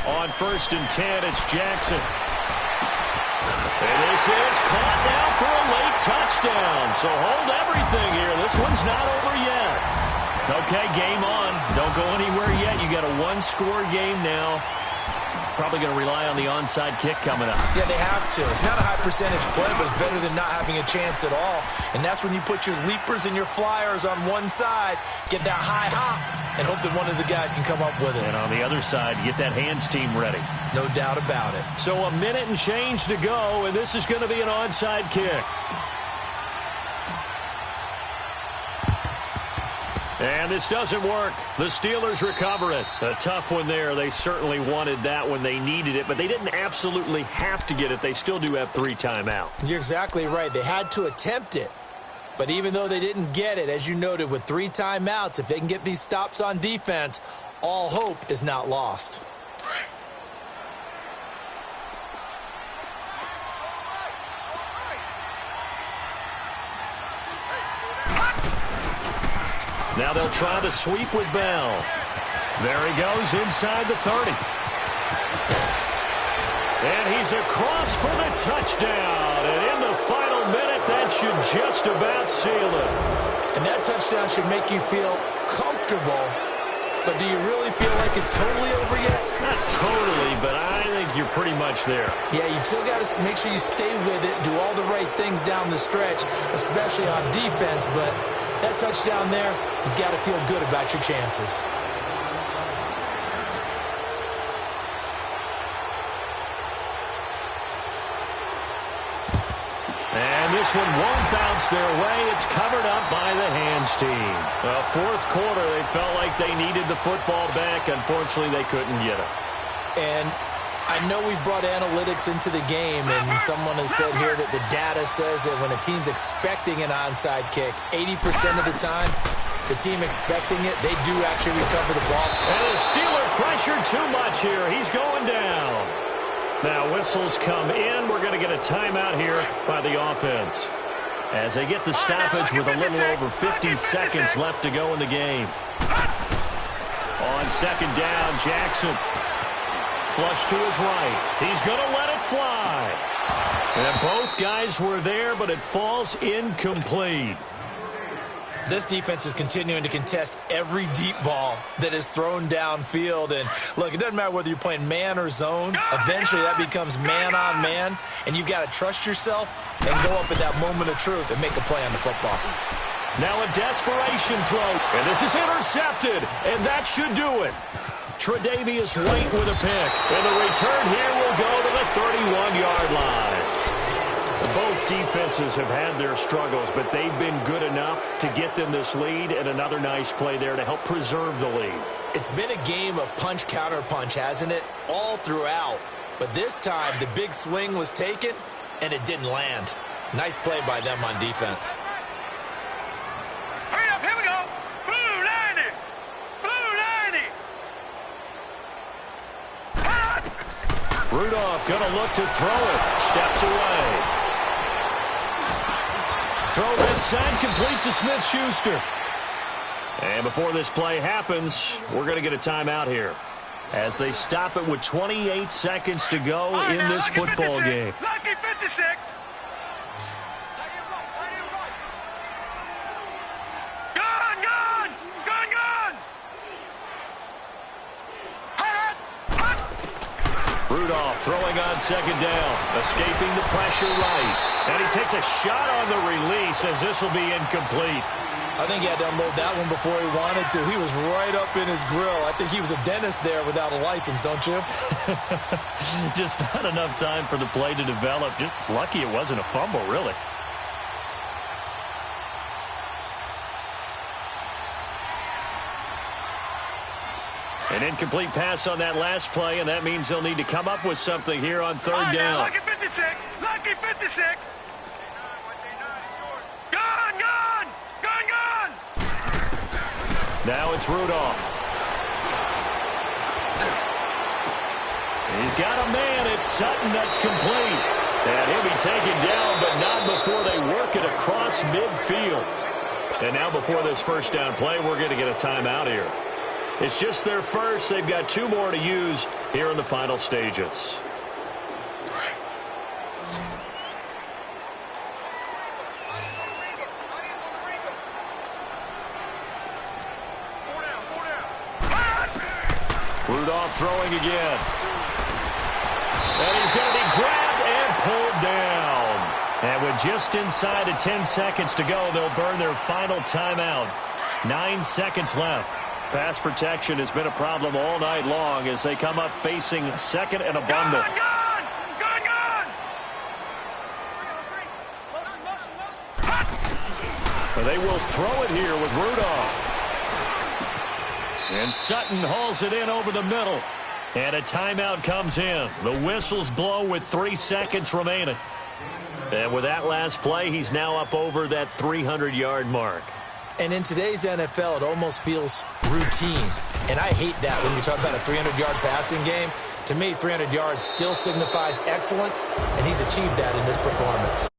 On 1st and 10, it's Jackson. And this is caught now for a late touchdown. So hold everything here. This one's not over yet. Okay, game on. Don't go anywhere yet. You got a one-score game now. Probably going to rely on the onside kick coming up. Yeah, they have to. It's not a high percentage play, but it's better than not having a chance at all. And that's when you put your leapers and your flyers on one side, get that high hop, and hope that one of the guys can come up with it. And on the other side, get that hands team ready. No doubt about it. So a minute and change to go, and this is going to be an onside kick. And this doesn't work. The Steelers recover it. A tough one there. They certainly wanted that when they needed it, but they didn't absolutely have to get it. They still do have 3 timeouts. You're exactly right. They had to attempt it. But even though they didn't get it, as you noted, with 3 timeouts, if they can get these stops on defense, all hope is not lost. Now they'll try the sweep with Bell. There he goes inside the 30. And he's across for the touchdown. And in the final minute, that should just about seal it. And that touchdown should make you feel comfortable. But do you really feel like it's totally over yet? Not totally, but I think you're pretty much there. Yeah, you've still got to make sure you stay with it, do all the right things down the stretch, especially on defense. But that touchdown there, you've got to feel good about your chances. And this one won't bounce their way. It's covered up by the hands team. Fourth quarter, they felt like they needed the football back. Unfortunately, they couldn't get it. And I know we brought analytics into the game, and someone has said here that the data says that when a team's expecting an onside kick, 80% of the time, the team expecting it, they do actually recover the ball. And the Steeler pressured too much here. He's going down. Now whistles come in. We're going to get a timeout here by the offense as they get the stoppage with a little over 50 seconds left to go in the game. On 2nd down, Jackson. Flush to his right. He's going to let it fly. And both guys were there, but it falls incomplete. This defense is continuing to contest every deep ball that is thrown downfield. And, look, it doesn't matter whether you're playing man or zone. Eventually, that becomes man-on-man, and you've got to trust yourself and go up in that moment of truth and make a play on the football. Now a desperation throw, and this is intercepted, and that should do it. Tre'Davious White with a pick, and the return here will go to the 31-yard line. Both defenses have had their struggles, but they've been good enough to get them this lead, and another nice play there to help preserve the lead. It's been a game of punch-counter-punch, hasn't it? All throughout. But this time, the big swing was taken, and it didn't land. Nice play by them on defense. Hurry up, here we go. Blue 90. Blue 90. Rudolph going to look to throw it. Steps away. Throw this side complete to Smith-Schuster. And before this play happens, we're going to get a timeout here as they stop it with 28 seconds to go in this football game. Lucky 56. Rudolph throwing on 2nd down, escaping the pressure right. And he takes a shot on the release as this will be incomplete. I think he had to unload that one before he wanted to. He was right up in his grill. I think he was a dentist there without a license, don't you? Just not enough time for the play to develop. Just lucky it wasn't a fumble, really. An incomplete pass on that last play, and that means they'll need to come up with something here on third down. Lucky 56. Lucky 56. Gone, gone. Gone, gone. Now it's Rudolph. He's got a man. It's Sutton. That's complete. And he'll be taken down, but not before they work it across midfield. And now before this first down play, we're going to get a timeout here. It's just their first. They've got 2 more to use here in the final stages. Rudolph throwing again. And he's going to be grabbed and pulled down. And with just inside of 10 seconds to go, they'll burn their final timeout. 9 seconds left. Pass protection has been a problem all night long as they come up facing second and abundant. Gone, gone. Gone, gone. But they will throw it here with Rudolph. And Sutton hauls it in over the middle. And a timeout comes in. The whistles blow with 3 seconds remaining. And with that last play, he's now up over that 300-yard mark. And in today's NFL, it almost feels routine. And I hate that when you talk about a 300-yard passing game. To me, 300 yards still signifies excellence, and he's achieved that in this performance.